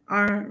Our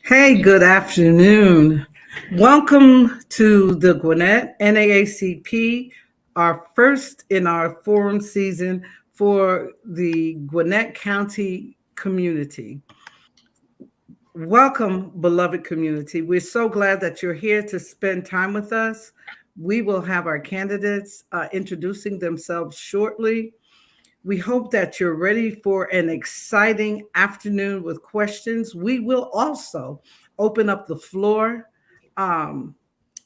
Hey, good afternoon. Welcome to the Gwinnett NAACP, our first in our forum season for the Gwinnett County community. Welcome, beloved community. We're so glad that you're here to spend time with us. We will have our candidates introducing themselves shortly. We hope that you're ready for an exciting afternoon with questions. We will also open up the floor. Um,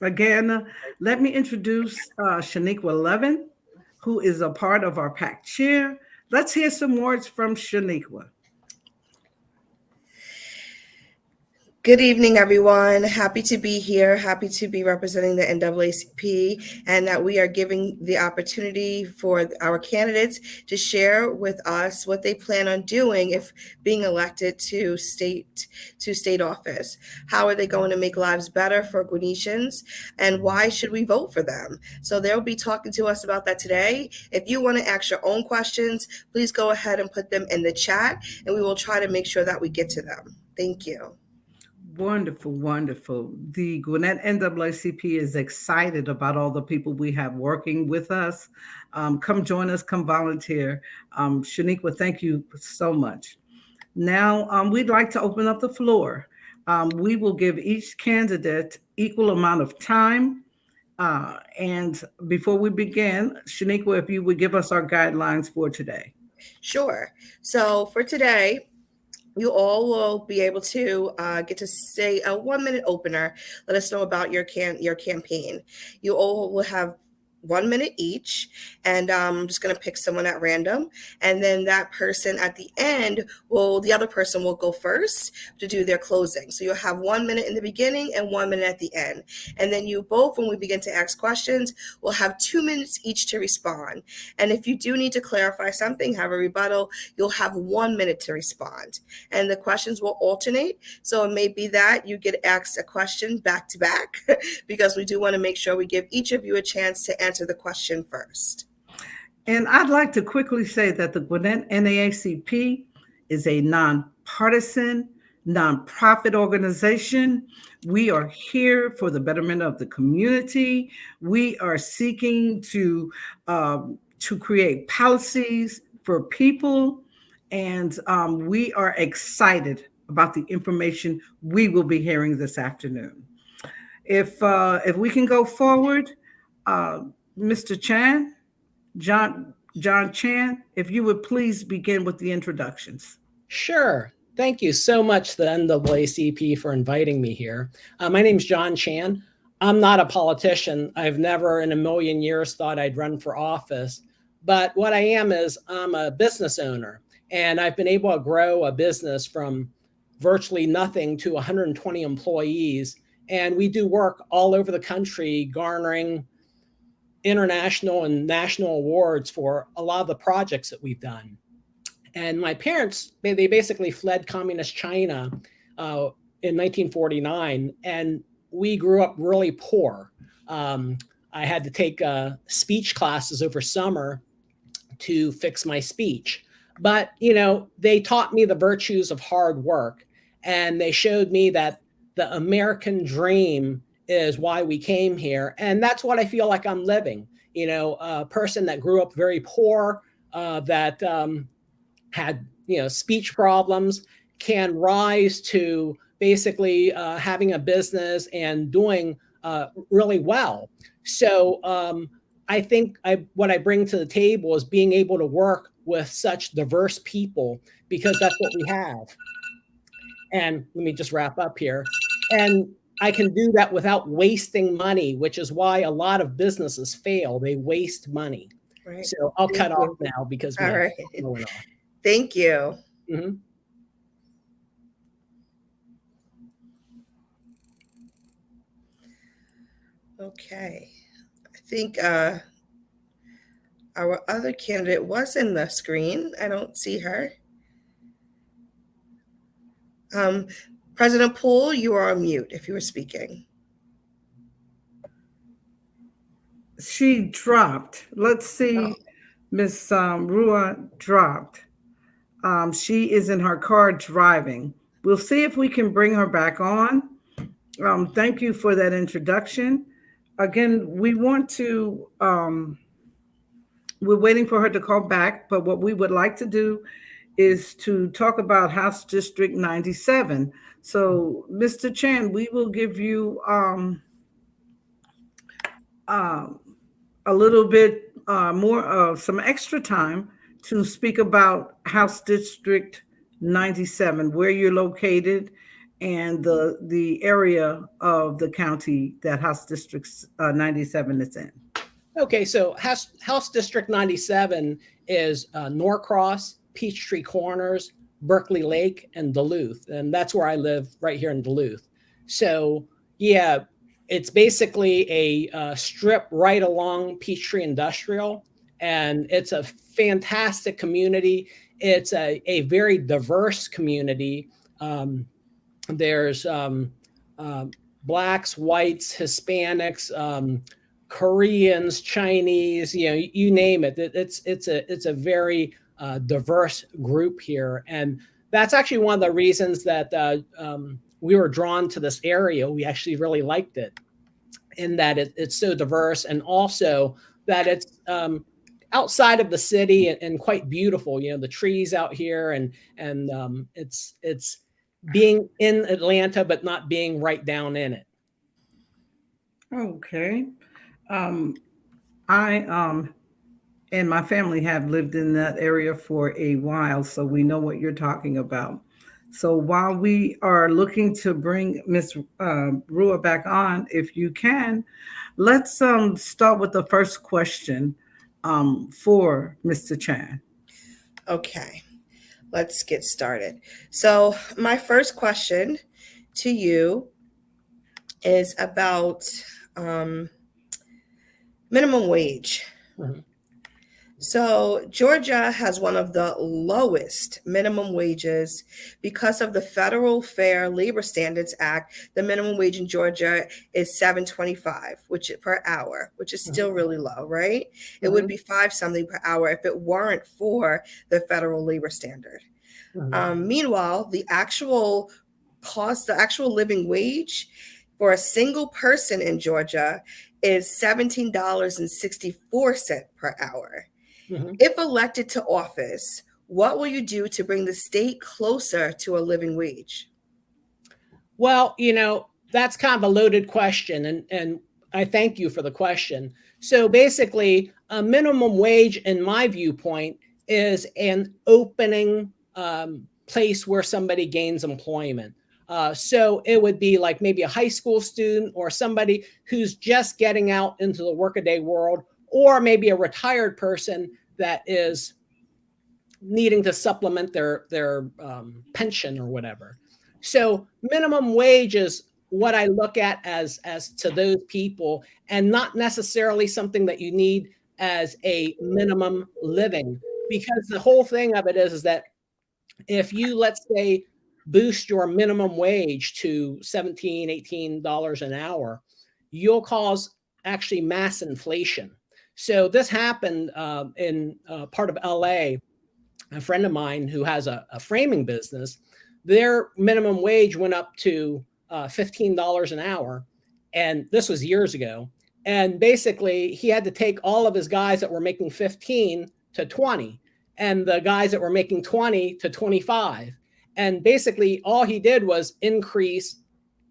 Again, let me introduce Shaniqua Levin, who is a part of our PAC chair. Let's hear some words from Shaniqua. Good evening, everyone. Happy to be here. Happy to be representing the NAACP, and that we are giving the opportunity for our candidates to share with us what they plan on doing if being elected to state office. How are they going to make lives better for Gwinnetians, and why should we vote for them? So they'll be talking to us about that today. If you want to ask your own questions, please go ahead and put them in the chat, and we will try to make sure that we get to them. Thank you. Wonderful, wonderful. The Gwinnett NAACP is excited about all the people we have working with us. Come join us, come volunteer. Shaniqua, thank you so much. Now, we'd like to open up the floor. We will give each candidate equal amount of time. And before we begin, Shaniqua, if you would give us our guidelines for today. Sure. So for today, you all will be able to get to say a 1-minute opener. Let us know about your campaign. You all will have 1 minute each, and I'm just going to pick someone at random, and then that person at the end the other person will go first to do their closing. So you'll have 1 minute in the beginning and 1 minute at the end, and then you both, when we begin to ask questions, will have 2 minutes each to respond. And if you do need to clarify something, have a rebuttal, you'll have 1 minute to respond, and the questions will alternate. So it may be that you get asked a question back to back because we do want to make sure we give each of you a chance to answer the question first. And I'd like to quickly say that the Gwinnett NAACP is a nonpartisan, nonprofit organization. We are here for the betterment of the community. We are seeking to create policies for people, and we are excited about the information we will be hearing this afternoon. If we can go forward, Mr. Chan, John Chan, if you would please begin with the introductions. Sure. Thank you so much, the NAACP, for inviting me here. My name's John Chan. I'm not a politician. I've never in a million years thought I'd run for office. But what I am is I'm a business owner, and I've been able to grow a business from virtually nothing to 120 employees. And we do work all over the country, garnering international and national awards for a lot of the projects that we've done. And my parents, they basically fled communist China in 1949, and we grew up really poor. I had to take speech classes over summer to fix my speech. But, they taught me the virtues of hard work, and they showed me that the American dream is why we came here. And that's what I feel like I'm living. A person that grew up very poor, that had, speech problems, can rise to basically having a business and doing really well. So I think what I bring to the table is being able to work with such diverse people, because that's what we have. And let me just wrap up here. And I can do that without wasting money, which is why a lot of businesses fail. They waste money. Right. So I'll cut off now because all right. Thank you. Mm-hmm. Okay. I think our other candidate was in the screen. I don't see her. President Poole, you are on mute if you were speaking. She dropped. Let's see. Miss Ruwa dropped. She is in her car driving. We'll see if we can bring her back on. Thank you for that introduction. Again, we want to, we're waiting for her to call back, but what we would like to do is to talk about House District 97. So, Mr. Chan, we will give you a little bit more of some extra time to speak about House District 97, where you're located, and the area of the county that House District 97 is in. Okay, so House District 97 is Norcross, Peachtree Corners, Berkeley Lake, and Duluth. And that's where I live, right here in Duluth. So, yeah, it's basically a strip right along Peachtree Industrial. And it's a fantastic community. It's a very diverse community. There's blacks, whites, Hispanics, Koreans, Chinese, you name it. It's a very diverse group here, and that's actually one of the reasons that we were drawn to this area. We actually really liked it, in that it's so diverse, and also that it's outside of the city and quite beautiful. The trees out here, and it's being in Atlanta but not being right down in it. Okay. I and my family have lived in that area for a while, so we know what you're talking about. So while we are looking to bring Miss Ruwa back on, if you can, let's start with the first question for Mr. Chan. Okay, let's get started. So my first question to you is about minimum wage. Mm-hmm. So Georgia has one of the lowest minimum wages because of the Federal Fair Labor Standards Act. The minimum wage in Georgia is $7.25, per hour, which is still really low, right? It would be $5 something per hour if it weren't for the federal labor standard. Meanwhile, the actual cost, the actual living wage for a single person in Georgia is $17.64 per hour. If elected to office, what will you do to bring the state closer to a living wage? Well, that's kind of a loaded question, and I thank you for the question. So basically, a minimum wage, in my viewpoint, is an opening place where somebody gains employment. So it would be like maybe a high school student or somebody who's just getting out into the workaday world, or maybe a retired person that is needing to supplement their pension or whatever. So minimum wage is what I look at as to those people, and not necessarily something that you need as a minimum living, because the whole thing of it is that if you, let's say, boost your minimum wage to $17, $18 an hour, you'll cause actually mass inflation. So this happened in part of LA. A friend of mine who has a framing business, their minimum wage went up to $15 an hour. And this was years ago. And basically, he had to take all of his guys that were making 15 to 20, and the guys that were making 20 to 25. And basically, all he did was increase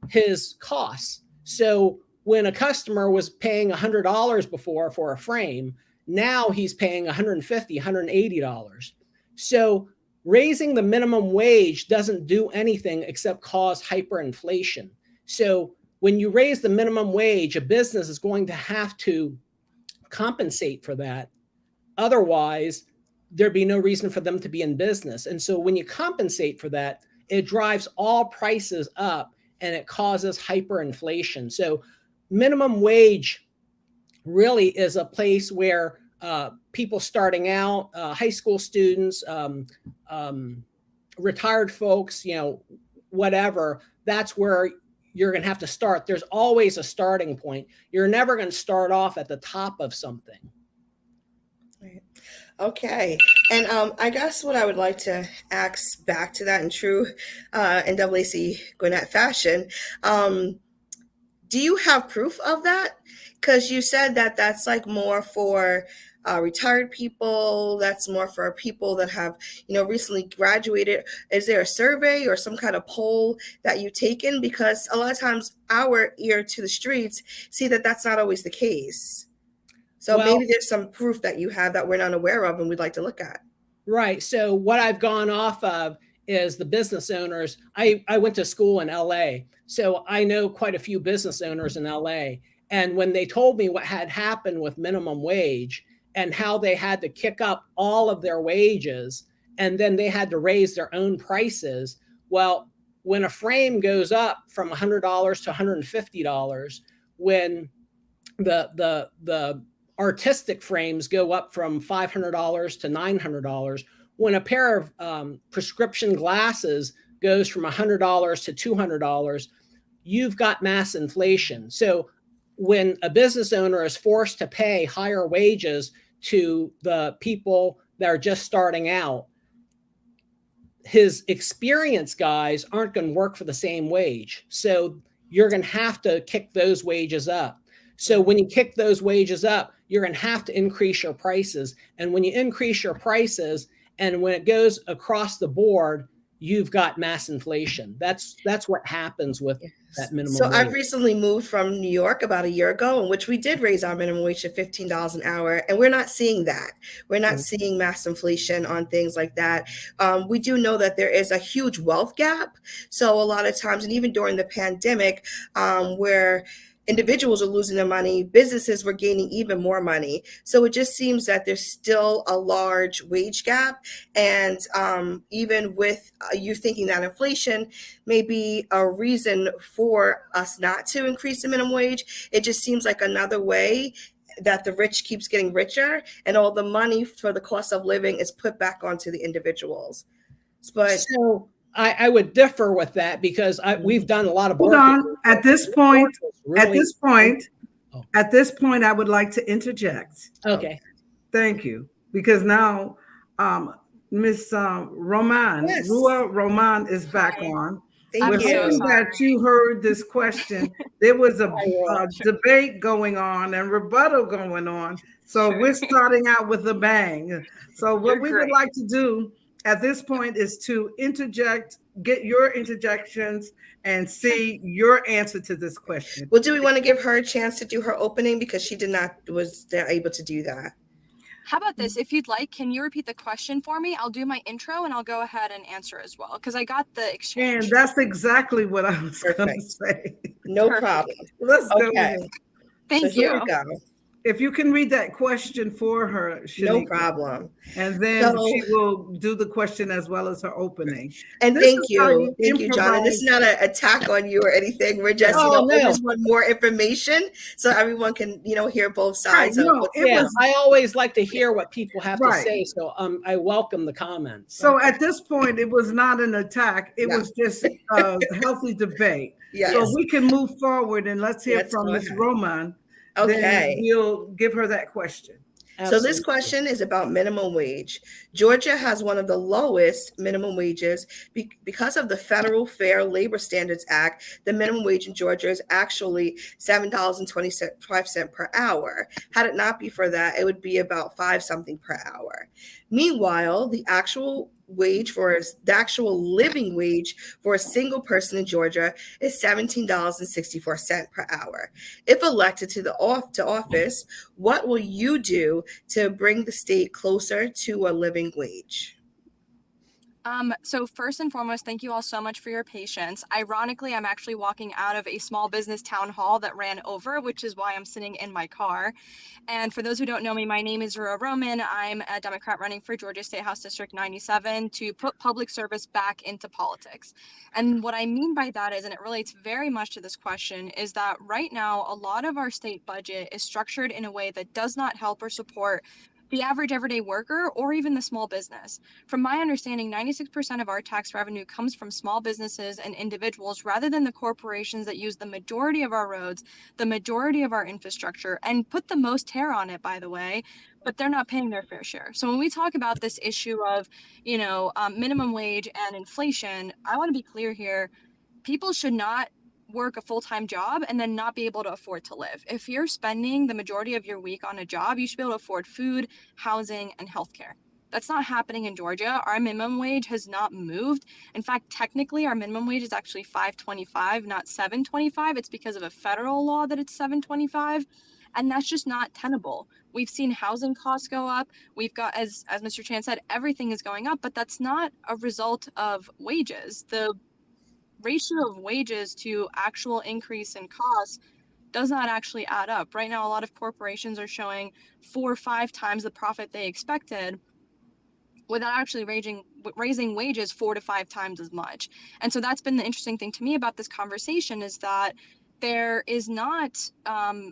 his costs. So when a customer was paying $100 before for a frame, now he's paying $150, $180. So raising the minimum wage doesn't do anything except cause hyperinflation. So when you raise the minimum wage, a business is going to have to compensate for that. Otherwise, there'd be no reason for them to be in business. And so when you compensate for that, it drives all prices up and it causes hyperinflation. So minimum wage really is a place where people starting out, high school students, retired folks, whatever, that's where you're going to have to start. There's always a starting point. You're never going to start off at the top of something. Right. Okay. And I guess what I would like to ask back to that in true NAAC Gwinnett fashion, do you have proof of that? Because you said that that's like more for retired people, that's more for people that have, recently graduated. Is there a survey or some kind of poll that you've taken? Because a lot of times our ear to the streets see that that's not always the case. So maybe there's some proof that you have that we're not aware of and we'd like to look at. Right. So what I've gone off of is the business owners. I went to school in LA, so I know quite a few business owners in LA. And when they told me what had happened with minimum wage and how they had to kick up all of their wages and then they had to raise their own prices. Well, when a frame goes up from $100 to $150, when the artistic frames go up from $500 to $900, when a pair of prescription glasses goes from $100 to $200, you've got mass inflation. So when a business owner is forced to pay higher wages to the people that are just starting out, his experienced guys aren't going to work for the same wage. So you're going to have to kick those wages up. So when you kick those wages up, you're going to have to increase your prices. And when you increase your prices, and when it goes across the board, you've got mass inflation. That's what happens with that minimum wage. I've recently moved from New York about a year ago, in which we did raise our minimum wage to $15 an hour. And we're not seeing that. We're not seeing mass inflation on things like that. We do know that there is a huge wealth gap. So a lot of times, and even during the pandemic, where individuals are losing their money, businesses were gaining even more money. So it just seems that there's still a large wage gap. And even with you thinking that inflation may be a reason for us not to increase the minimum wage, it just seems like another way that the rich keeps getting richer and all the money for the cost of living is put back onto the individuals. But so I would differ with that because we've done a lot of work. Hold on. At this point, I would like to interject. Okay. Thank you. Because now Miss Romman, Yes. Ruwa Romman is back on. thank you. Hoping that you heard this question. There was a debate going on and rebuttal going on. So we're starting out with a bang. So what we would like to do at this point is to interject, get your interjections and see your answer to this question. Well, do we want to give her a chance to do her opening because she was not able to do that? How about this? If you'd like, can you repeat the question for me? I'll do my intro and I'll go ahead and answer as well because I got the exchange. And that's exactly what I was going to say. No problem. Let's go Okay. ahead. Thank Here you. we go. If you can read that question for her, No Shanika, problem. and then she will do the question as well as her opening. And This thank is how you, John. And this is not an attack on you or anything. We're just, we just want more information so everyone can, hear both sides. I always like to hear what people have to say, so I welcome the comments. So at this point, it was not an attack. It was just a healthy debate. Yes. So we can move forward and let's hear from Ms. Romman. Okay. Then we'll give her that question. Absolutely. So this question is about minimum wage. Georgia has one of the lowest minimum wages because of the Federal Fair Labor Standards Act. The minimum wage in Georgia is actually $7.25 per hour. Had it not be for that, it would be about $5 something per hour. Meanwhile, the actual living wage for a single person in Georgia is $17.64 per hour. If elected to office, what will you do to bring the state closer to a living wage? So first and foremost, thank you all so much for your patience. Ironically, I'm actually walking out of a small business town hall that ran over, which is why I'm sitting in my car. And for those who don't know me, my name is Ruwa Romman. I'm a Democrat running for Georgia State House District 97 to put public service back into politics. And what I mean by that is, and it relates very much to this question, is that right now, a lot of our state budget is structured in a way that does not help or support the average everyday worker or even the small business. From my understanding, 96% of our tax revenue comes from small businesses and individuals rather than the corporations that use the majority of our roads, the majority of our infrastructure, and put the most tear on it, by the way, but they're not paying their fair share. So when we talk about this issue of, minimum wage and inflation, I want to be clear here. People should not work a full-time job and then not be able to afford to live. If you're spending the majority of your week on a job, you should be able to afford food, housing, and healthcare. That's not happening in Georgia. Our minimum wage has not moved. In fact, technically, our minimum wage is actually $5.25, not $7.25. It's because of a federal law that it's $7.25, and that's just not tenable. We've seen housing costs go up. We've got, as Mr. Chan said, everything is going up, but that's not a result of wages. The ratio of wages to actual increase in costs does not actually add up. Right now, a lot of corporations are showing 4 or 5 times the profit they expected without actually raising wages 4 to 5 times as much. And so that's been the interesting thing to me about this conversation, is that there is not, I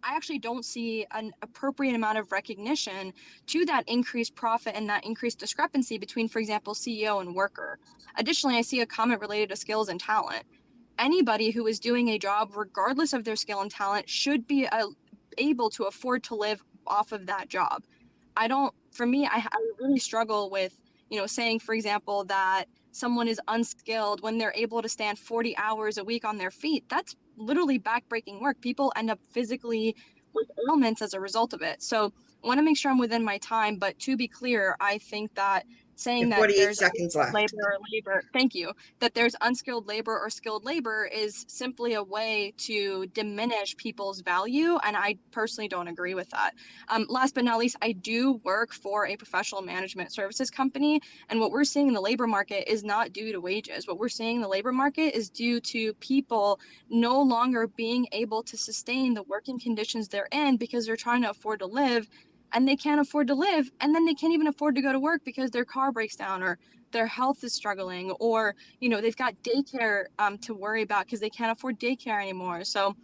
actually don't see an appropriate amount of recognition to that increased profit and that increased discrepancy between, for example, CEO and worker. Additionally, I see a comment related to skills and talent. Anybody who is doing a job, regardless of their skill and talent, should be able to afford to live off of that job. For me, I really struggle with, saying, for example, that someone is unskilled when they're able to stand 40 hours a week on their feet. That's literally backbreaking work. People end up physically with ailments as a result of it. So I want to make sure I'm within my time, but to be clear, I think that saying You have that 48 there's seconds left. thank you, that there's unskilled labor or skilled labor is simply a way to diminish people's value, and I personally don't agree with that. Last but not least, I do work for a professional management services company, and what we're seeing in the labor market is not due to wages. What we're seeing in the labor market is due to people no longer being able to sustain the working conditions they're in because they're trying to afford to live, and they can't afford to live, and then they can't even afford to go to work because their car breaks down or their health is struggling, or they've got daycare to worry about because they can't afford daycare anymore. So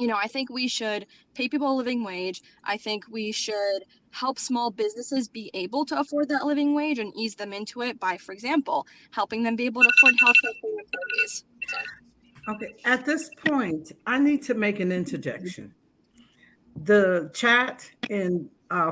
I think we should pay people a living wage. I think we should help small businesses be able to afford that living wage and ease them into it by, for example, helping them be able to afford healthcare for their employees. Okay, at this point, I need to make an interjection. The chat and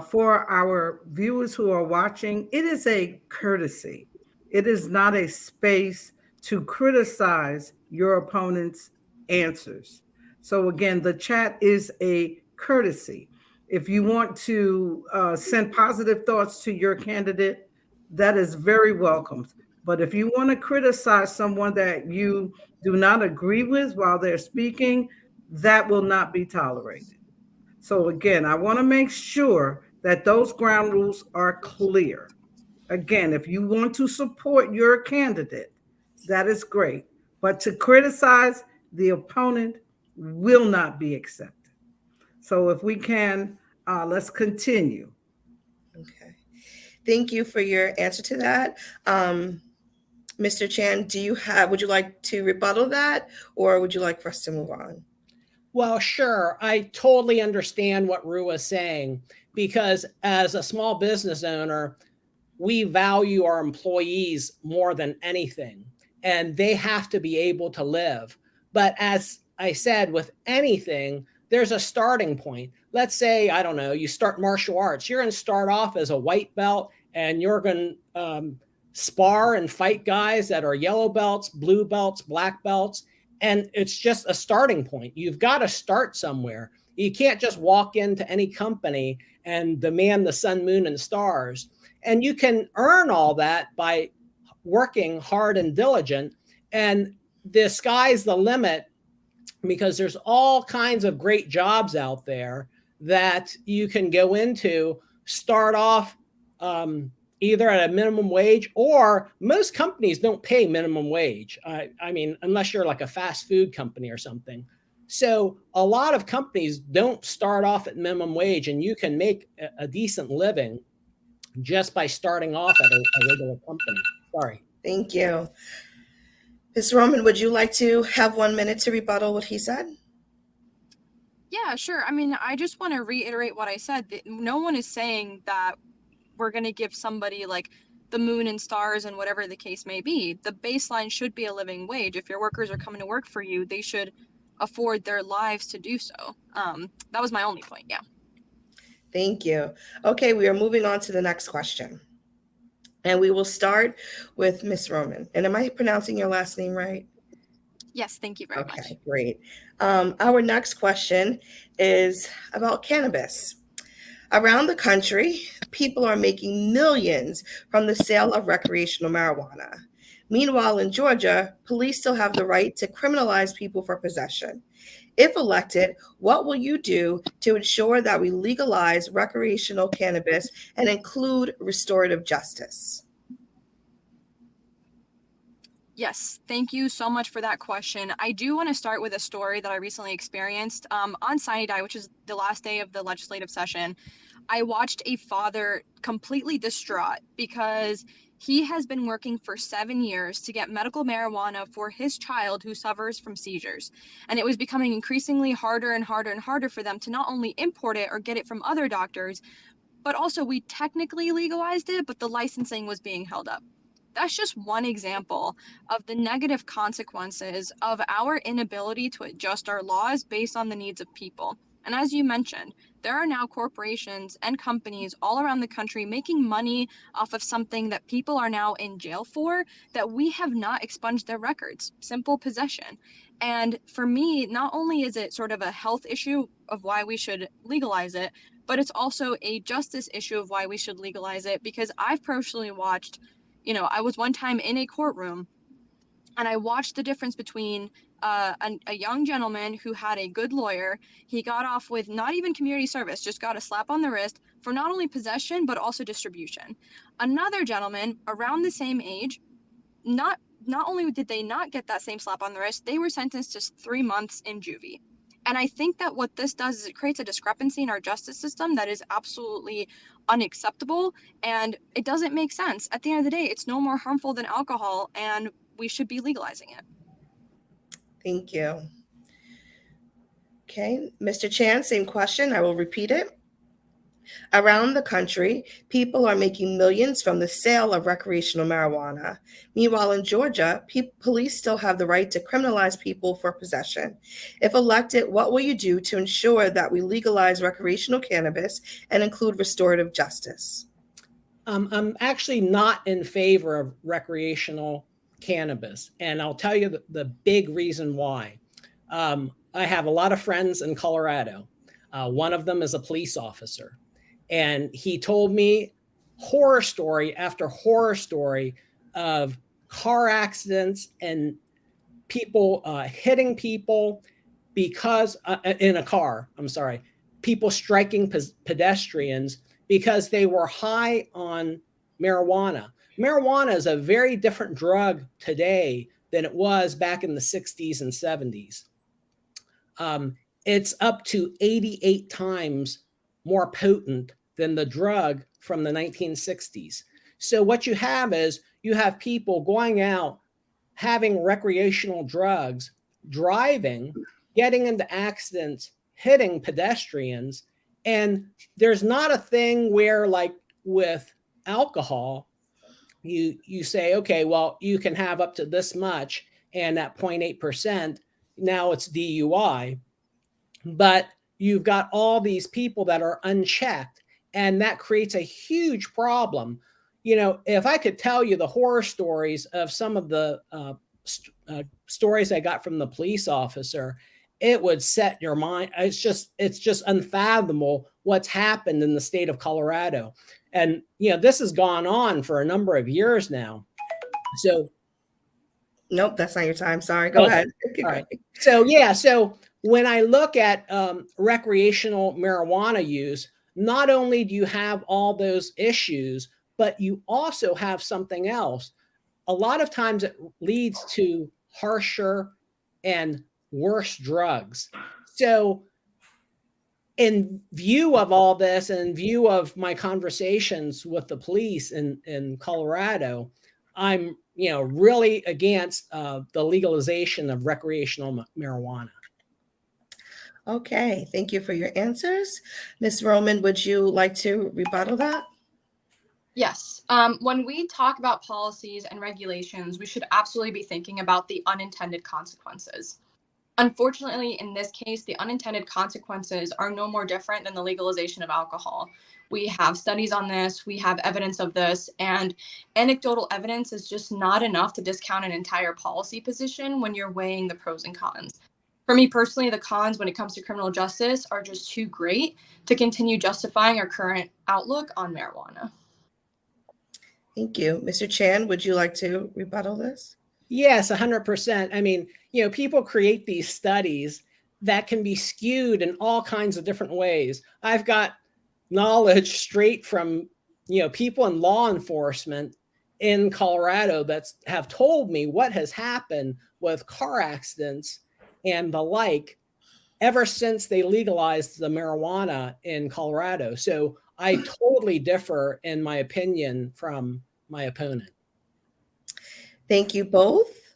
for our viewers who are watching, it is a courtesy. It is not a space to criticize your opponent's answers. So again, the chat is a courtesy. If you want to send positive thoughts to your candidate, that is very welcome. But if you want to criticize someone that you do not agree with while they're speaking, that will not be tolerated. So again, I want to make sure that those ground rules are clear. Again, if you want to support your candidate, that is great. But to criticize the opponent will not be accepted. So if we can, let's continue. Okay. Thank you for your answer to that. Mr. Chan, would you like to rebuttal that, or would you like for us to move on? Well, sure. I totally understand what Ruwa is saying, because as a small business owner, we value our employees more than anything, and they have to be able to live. But as I said, with anything, there's a starting point. Let's say, I don't know, you start martial arts. You're going to start off as a white belt, and you're going to spar and fight guys that are yellow belts, blue belts, black belts. And it's just a starting point. You've got to start somewhere. You can't just walk into any company and demand the sun, moon, and stars. And you can earn all that by working hard and diligent. And the sky's the limit, because there's all kinds of great jobs out there that you can go into, start off either at a minimum wage, or most companies don't pay minimum wage. I mean, unless you're like a fast food company or something. So a lot of companies don't start off at minimum wage, and you can make a decent living just by starting off at a regular company. Sorry. Thank you. Ms. Romman, would you like to have 1 minute to rebuttal what he said? Yeah, sure. I mean, I just want to reiterate what I said. No one is saying that we're going to give somebody like the moon and stars and whatever the case may be. The baseline should be a living wage. If your workers are coming to work for you, they should afford their lives to do so. That was my only point. Yeah. Thank you. Okay, we are moving on to the next question. And we will start with Ms. Romman. And am I pronouncing your last name right? Yes, thank you very much. Okay, great. Our next question is about cannabis. Around the country, people are making millions from the sale of recreational marijuana. Meanwhile, in Georgia, police still have the right to criminalize people for possession. If elected, what will you do to ensure that we legalize recreational cannabis and include restorative justice? Yes, thank you so much for that question. I do want to start with a story that I recently experienced. On Sine Die, which is the last day of the legislative session, I watched a father completely distraught because he has been working for 7 years to get medical marijuana for his child who suffers from seizures. And it was becoming increasingly harder and harder and harder for them to not only import it or get it from other doctors, but also we technically legalized it, but the licensing was being held up. That's just one example of the negative consequences of our inability to adjust our laws based on the needs of people. And as you mentioned, there are now corporations and companies all around the country making money off of something that people are now in jail for that we have not expunged their records. Simple possession. And for me, not only is it sort of a health issue of why we should legalize it, but it's also a justice issue of why we should legalize it, because I've personally watched, I was one time in a courtroom and I watched the difference between a young gentleman who had a good lawyer. He got off with not even community service, just got a slap on the wrist for not only possession, but also distribution. Another gentleman around the same age, not only did they not get that same slap on the wrist, they were sentenced to 3 months in juvie. And I think that what this does is it creates a discrepancy in our justice system that is absolutely unacceptable, and it doesn't make sense. At the end of the day, it's no more harmful than alcohol, and we should be legalizing it. Thank you. Okay, Mr. Chan, same question. I will repeat it. Around the country, people are making millions from the sale of recreational marijuana. Meanwhile, in Georgia, police still have the right to criminalize people for possession. If elected, what will you do to ensure that we legalize recreational cannabis and include restorative justice? I'm actually not in favor of recreational cannabis, and I'll tell you the big reason why. I have a lot of friends in Colorado. One of them is a police officer. And he told me horror story after horror story of car accidents and people hitting people because in a car, people striking pedestrians because they were high on marijuana. Marijuana is a very different drug today than it was back in the 60s and 70s. It's up to 88 times more potent than the drug from the 1960s. So what you have is you have people going out, having recreational drugs, driving, getting into accidents, hitting pedestrians. And there's not a thing where, like with alcohol, you say, okay, well, you can have up to this much, and at 0.8%, now it's DUI. But you've got all these people that are unchecked, and that creates a huge problem. If I could tell you the horror stories of some of the stories I got from the police officer, it would set your mind. It's just unfathomable what's happened in the state of Colorado. And, this has gone on for a number of years now. So. Nope, that's not your time. Sorry. Go ahead. All right. So when I look at recreational marijuana use, not only do you have all those issues, but you also have something else. A lot of times it leads to harsher and worse drugs. So in view of all this, and in view of my conversations with the police in Colorado, I'm really against the legalization of recreational marijuana. Okay, thank you for your answers. Ms. Romman, would you like to rebuttal that? Yes. When we talk about policies and regulations, we should absolutely be thinking about the unintended consequences. Unfortunately, in this case, the unintended consequences are no more different than the legalization of alcohol. We have studies on this, we have evidence of this, and anecdotal evidence is just not enough to discount an entire policy position when you're weighing the pros and cons. For me personally, the cons when it comes to criminal justice are just too great to continue justifying our current outlook on marijuana. Thank you. Mr. Chan, would you like to rebuttal this? Yes, 100%. I mean, people create these studies that can be skewed in all kinds of different ways. I've got knowledge straight from, people in law enforcement in Colorado that have told me what has happened with car accidents and the like ever since they legalized the marijuana in Colorado. So I totally differ in my opinion from my opponent. Thank you both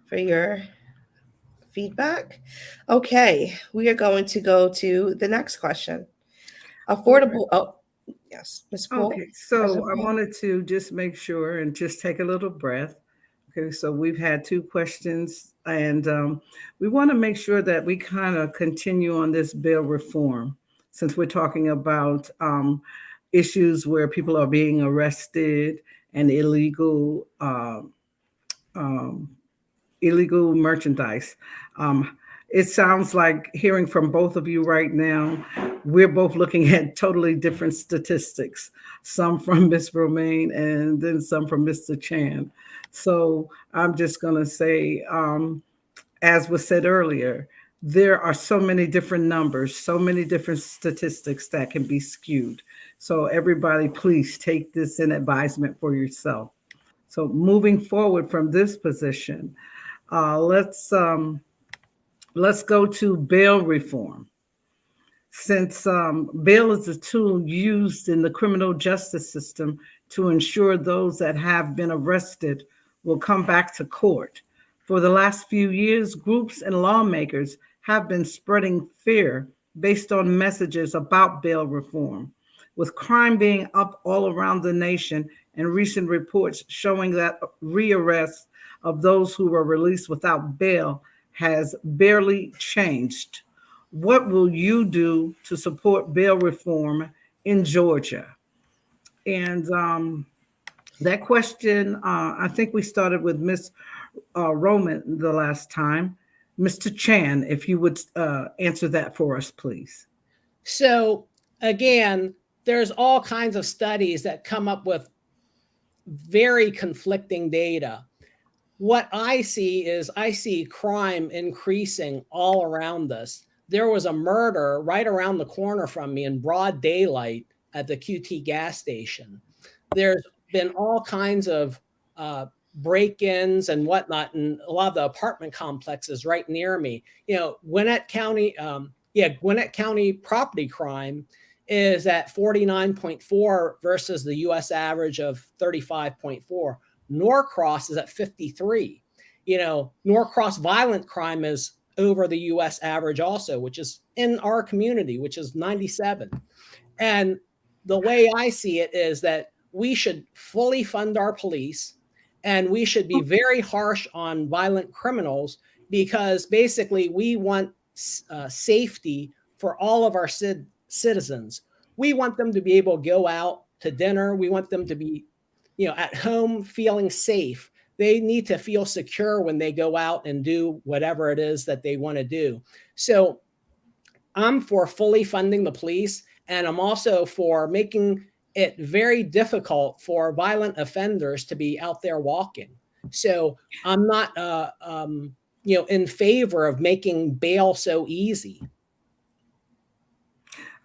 for your feedback. Okay, we are going to go to the next question. Affordable. Oh, yes, Ms. Poole. Okay, so I wanted to just make sure and just take a little breath. Okay, so we've had two questions, and we want to make sure that we kind of continue on this bill reform, since we're talking about issues where people are being arrested and illegal merchandise. It sounds like, hearing from both of you right now, we're both looking at totally different statistics, some from Ms. Romaine and then some from Mr. Chan. So I'm just going to say, as was said earlier, there are so many different numbers, so many different statistics that can be skewed. So everybody, please take this in advisement for yourself. So moving forward from this position, let's go to bail reform. Since bail is a tool used in the criminal justice system to ensure those that have been arrested will come back to court. For the last few years, groups and lawmakers have been spreading fear based on messages about bail reform. With crime being up all around the nation and recent reports showing that rearrests of those who were released without bail has barely changed. What will you do to support bail reform in Georgia? And that question, I think we started with Ms. Romman the last time. Mr. Chan, if you would answer that for us, please. So again, there's all kinds of studies that come up with very conflicting data. What I see crime increasing all around us. There was a murder right around the corner from me in broad daylight at the QT gas station. There's been all kinds of break-ins and whatnot in a lot of the apartment complexes right near me. Gwinnett County property crime is at 49.4 versus the US average of 35.4. Norcross is at 53. Norcross violent crime is over the US average also, which is in our community, which is 97. And the way I see it is that we should fully fund our police, and we should be very harsh on violent criminals, because basically we want safety for all of our citizens. We want them to be able to go out to dinner. We want them to be at home feeling safe. They need to feel secure when they go out and do whatever it is that they want to do. So I'm for fully funding the police, and I'm also for making it very difficult for violent offenders to be out there walking. So I'm not, in favor of making bail so easy.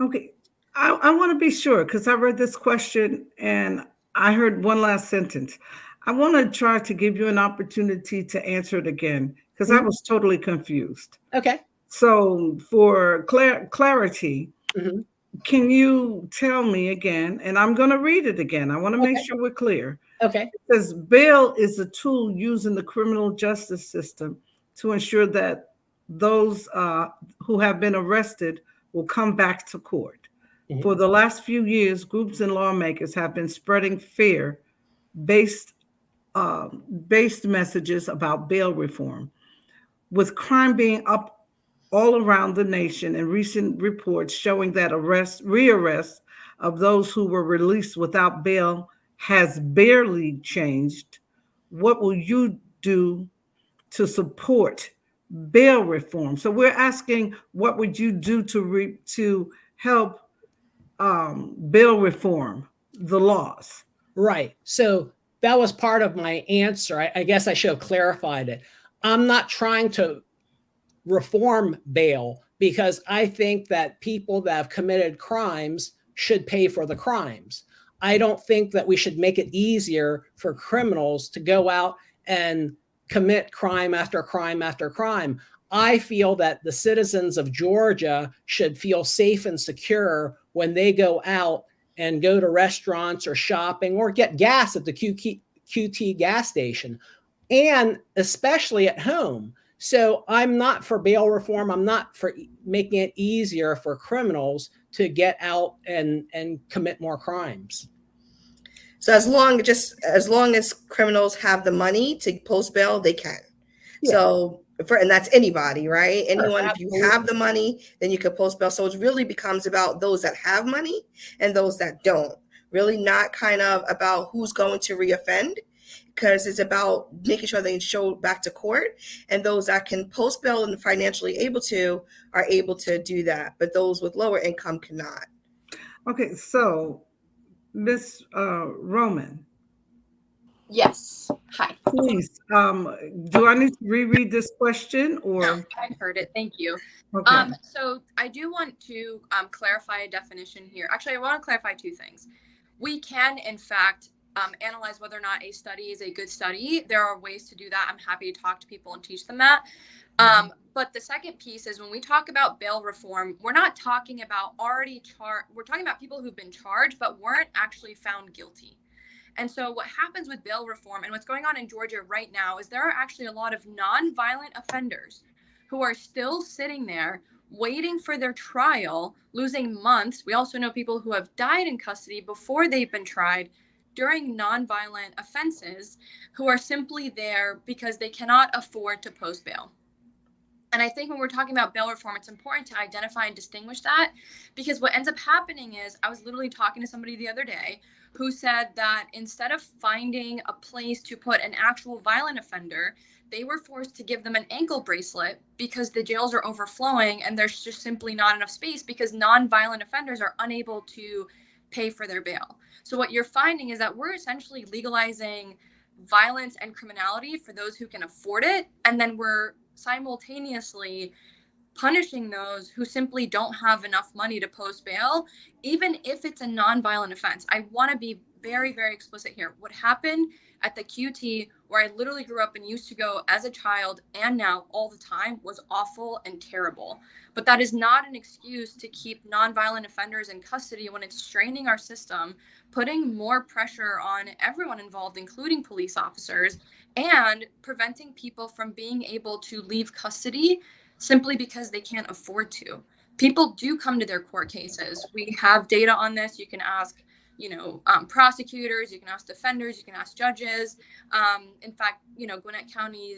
Okay. I want to be sure because I read this question and I heard one last sentence. I want to try to give you an opportunity to answer it again because I Mhm. was totally confused. Okay. So, for clarity, Mhm. can you tell me again? And I'm going to read it again. I want to make Okay. sure we're clear. Okay. It says bail is a tool used in the criminal justice system to ensure that those who have been arrested will come back to court. Mhm. For the last few years, groups and lawmakers have been spreading fear-based based messages about bail reform, with crime being up all around the nation and recent reports showing that rearrest of those who were released without bail has barely changed. What will you do to support bail reform? So we're asking, what would you do to help bail reform the laws? Right. So that was part of my answer. I guess I should have clarified it. I'm not trying to reform bail because I think that people that have committed crimes should pay for the crimes. I don't think that we should make it easier for criminals to go out and commit crime after crime after crime. I feel that the citizens of Georgia should feel safe and secure when they go out and go to restaurants or shopping or get gas at the QT gas station, and especially at home. So I'm not for bail reform. I'm not for making it easier for criminals to get out and commit more crimes. So as long as criminals have the money to post bail, they can. Yeah. So and that's anybody, right? Anyone, Sure, if you have the money, then you could post bail. So it really becomes about those that have money and those that don't. Really not kind of about who's going to reoffend, because it's about making sure they show back to court, and those that can post bail and financially able to are able to do that. But those with lower income cannot. Okay, so Miss Romman, Yes. Hi. please, do I need to reread this question or? I heard it. Thank you. Okay. So I do want to clarify a definition here. Actually, I want to clarify two things. We can, in fact, analyze whether or not a study is a good study. There are ways to do that. I'm happy to talk to people and teach them that. But the second piece is when we talk about bail reform, we're not talking about we're talking about people who've been charged but weren't actually found guilty. And so what happens with bail reform and what's going on in Georgia right now is there are actually a lot of nonviolent offenders who are still sitting there waiting for their trial, losing months. We also know people who have died in custody before they've been tried during nonviolent offenses, who are simply there because they cannot afford to post bail. And I think when we're talking about bail reform, it's important to identify and distinguish that, because what ends up happening is I was literally talking to somebody the other day who said that instead of finding a place to put an actual violent offender, they were forced to give them an ankle bracelet because the jails are overflowing and there's just simply not enough space because non-violent offenders are unable to pay for their bail. So what you're finding is that we're essentially legalizing violence and criminality for those who can afford it, and then we're simultaneously punishing those who simply don't have enough money to post bail, even if it's a nonviolent offense. I want to be very, very explicit here. What happened at the QT, where I literally grew up and used to go as a child and now all the time, was awful and terrible. But that is not an excuse to keep nonviolent offenders in custody when it's straining our system, putting more pressure on everyone involved, including police officers, and preventing people from being able to leave custody simply because they can't afford to. People do come to their court cases. We have data on this. You can ask, prosecutors, you can ask defenders, you can ask judges. In fact, Gwinnett County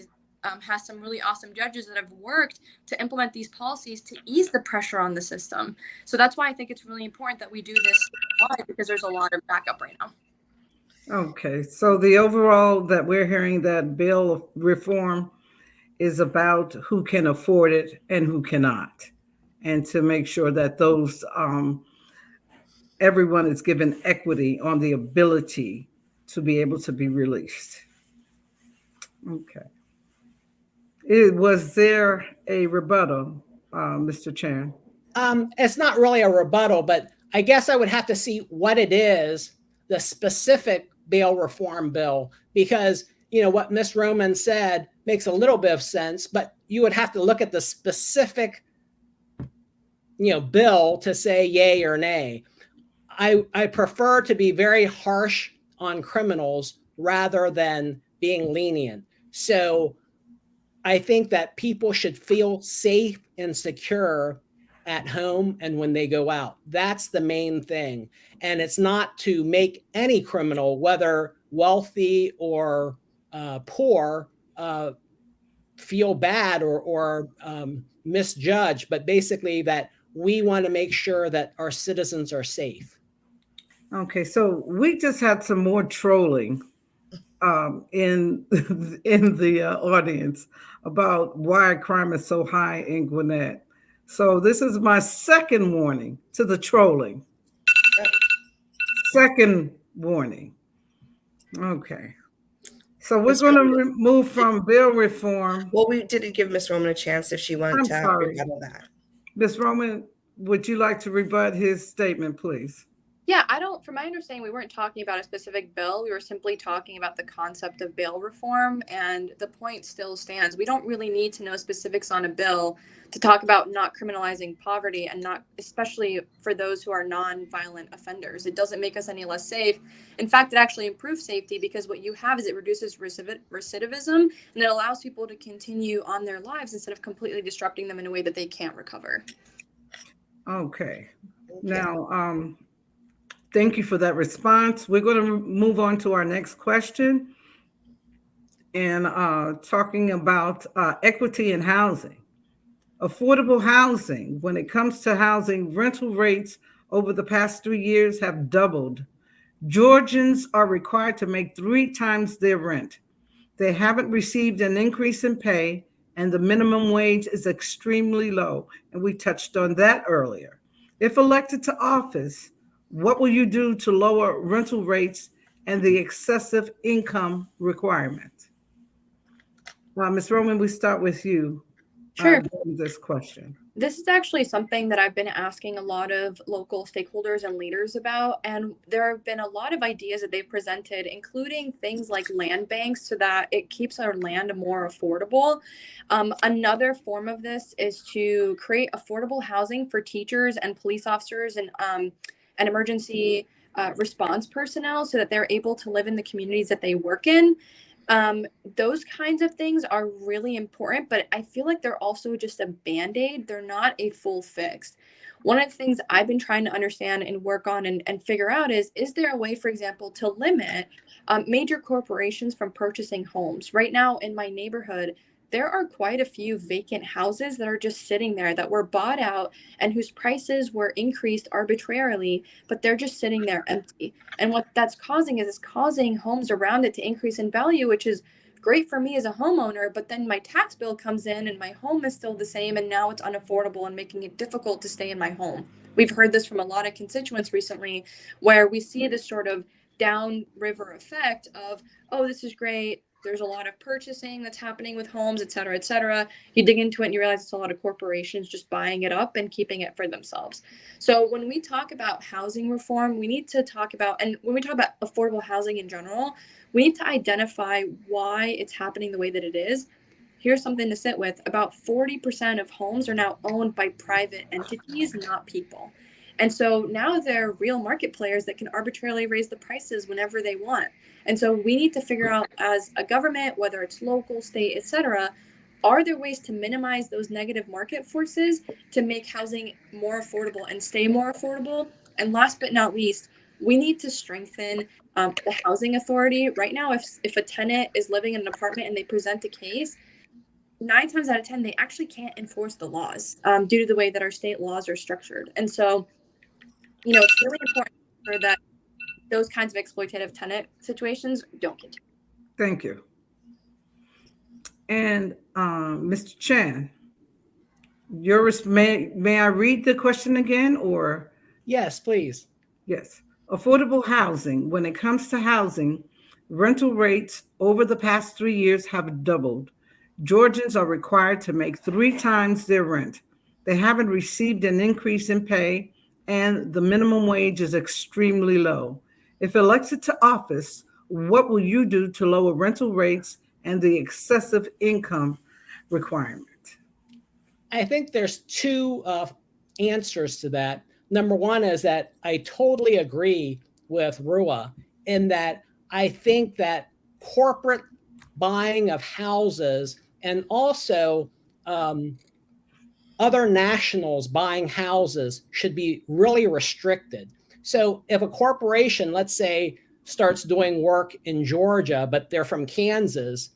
has some really awesome judges that have worked to implement these policies to ease the pressure on the system. So that's why I think it's really important that we do this because there's a lot of backup right now. Okay, so the overall that we're hearing that bail reform is about who can afford it and who cannot, and to make sure that those everyone is given equity on the ability to be able to be released. Okay. Was there a rebuttal, Mr. Chan? It's not really a rebuttal, but I guess I would have to see what it is, the specific bail reform bill, because what Ms. Romman said makes a little bit of sense, but you would have to look at the specific bill to say yay or nay. I prefer to be very harsh on criminals rather than being lenient. So I think that people should feel safe and secure at home and when they go out. That's the main thing. And it's not to make any criminal, whether wealthy or poor, feel bad or misjudge, but basically that we want to make sure that our citizens are safe. Okay, so we just had some more trolling in the audience about why crime is so high in Gwinnett. So this is my second warning to the trolling. Second warning. Okay. So we're going to move from bill reform. Well, we didn't give Ms. Romman a chance if she wanted to rebuttal that. Ms. Romman, would you like to rebut his statement, please? Yeah, from my understanding, we weren't talking about a specific bill. We were simply talking about the concept of bail reform, and the point still stands. We don't really need to know specifics on a bill to talk about not criminalizing poverty, and not especially for those who are non-violent offenders. It doesn't make us any less safe. In fact, it actually improves safety, because what you have is it reduces recidivism, and it allows people to continue on their lives instead of completely disrupting them in a way that they can't recover. Okay. Now, thank you for that response. We're going to move on to our next question, and talking about equity in housing. Affordable housing. When it comes to housing, rental rates over the past 3 years have doubled. Georgians are required to make 3 times their rent. They haven't received an increase in pay, and the minimum wage is extremely low. And we touched on that earlier. If elected to office, what will you do to lower rental rates and the excessive income requirement? Ms. Romman, we start with you. Sure. This question. This is actually something that I've been asking a lot of local stakeholders and leaders about, and there have been a lot of ideas that they've presented, including things like land banks, so that it keeps our land more affordable. Another form of this is to create affordable housing for teachers and police officers and emergency response personnel, so that they're able to live in the communities that they work in. Those kinds of things are really important, but I feel like they're also just a band-aid. They're not a full fix. One of the things I've been trying to understand and work on and figure out is there a way, for example, to limit major corporations from purchasing homes? Right now in my neighborhood, there are quite a few vacant houses that are just sitting there that were bought out and whose prices were increased arbitrarily, but they're just sitting there empty. And what that's causing is it's causing homes around it to increase in value, which is great for me as a homeowner, but then my tax bill comes in and my home is still the same, and now it's unaffordable and making it difficult to stay in my home. We've heard this from a lot of constituents recently, where we see this sort of downriver effect of, oh, this is great, there's a lot of purchasing that's happening with homes, et cetera, et cetera. You dig into it and you realize it's a lot of corporations just buying it up and keeping it for themselves. So when we talk about housing reform, we need to talk about, and when we talk about affordable housing in general, we need to identify why it's happening the way that it is. Here's something to sit with. About 40% of homes are now owned by private entities, not people. And so now they're real market players that can arbitrarily raise the prices whenever they want. And so we need to figure out, as a government, whether it's local, state, et cetera, are there ways to minimize those negative market forces to make housing more affordable and stay more affordable? And last but not least, we need to strengthen the housing authority. Right now, if a tenant is living in an apartment and they present a case, 9 times out of 10, they actually can't enforce the laws due to the way that our state laws are structured. And so, it's really important that those kinds of exploitative tenant situations don't continue. Thank you. And Mr. Chan, may I read the question again, or? Yes, please. Yes. Affordable housing. When it comes to housing, rental rates over the past 3 years have doubled. Georgians are required to make 3 times their rent. They haven't received an increase in pay, and the minimum wage is extremely low. If elected to office, what will you do to lower rental rates and the excessive income requirement? I think there's two answers to that. Number one is that I totally agree with Ruwa in that I think that corporate buying of houses and also other nationals buying houses should be really restricted. So if a corporation, let's say, starts doing work in Georgia, but they're from Kansas,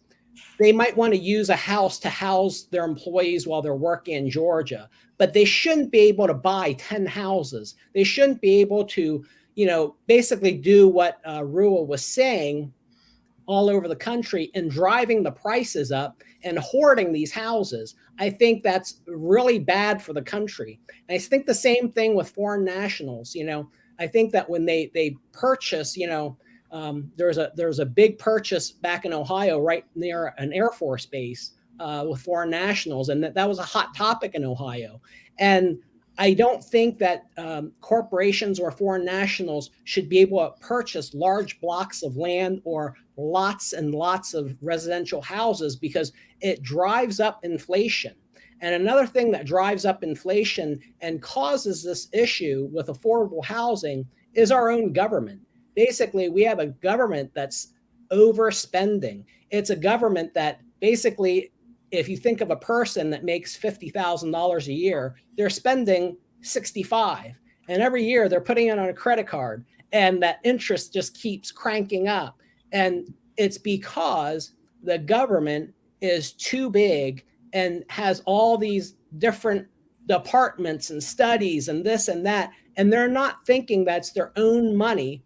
they might want to use a house to house their employees while they're working in Georgia, but they shouldn't be able to buy 10 houses. They shouldn't be able to, basically do what Ruwa was saying all over the country and driving the prices up and hoarding these houses. I think that's really bad for the country. And I think the same thing with foreign nationals. I think that when they purchase, there's a big purchase back in Ohio, right near an Air Force base with foreign nationals, and that was a hot topic in Ohio. And I don't think that corporations or foreign nationals should be able to purchase large blocks of land or lots and lots of residential houses because it drives up inflation. And another thing that drives up inflation and causes this issue with affordable housing is our own government. Basically, we have a government that's overspending. It's a government that basically, if you think of a person that makes $50,000 a year, they're spending $65,000. And every year they're putting it on a credit card, and that interest just keeps cranking up. And it's because the government is too big and has all these different departments and studies and this and that, and they're not thinking that's their own money.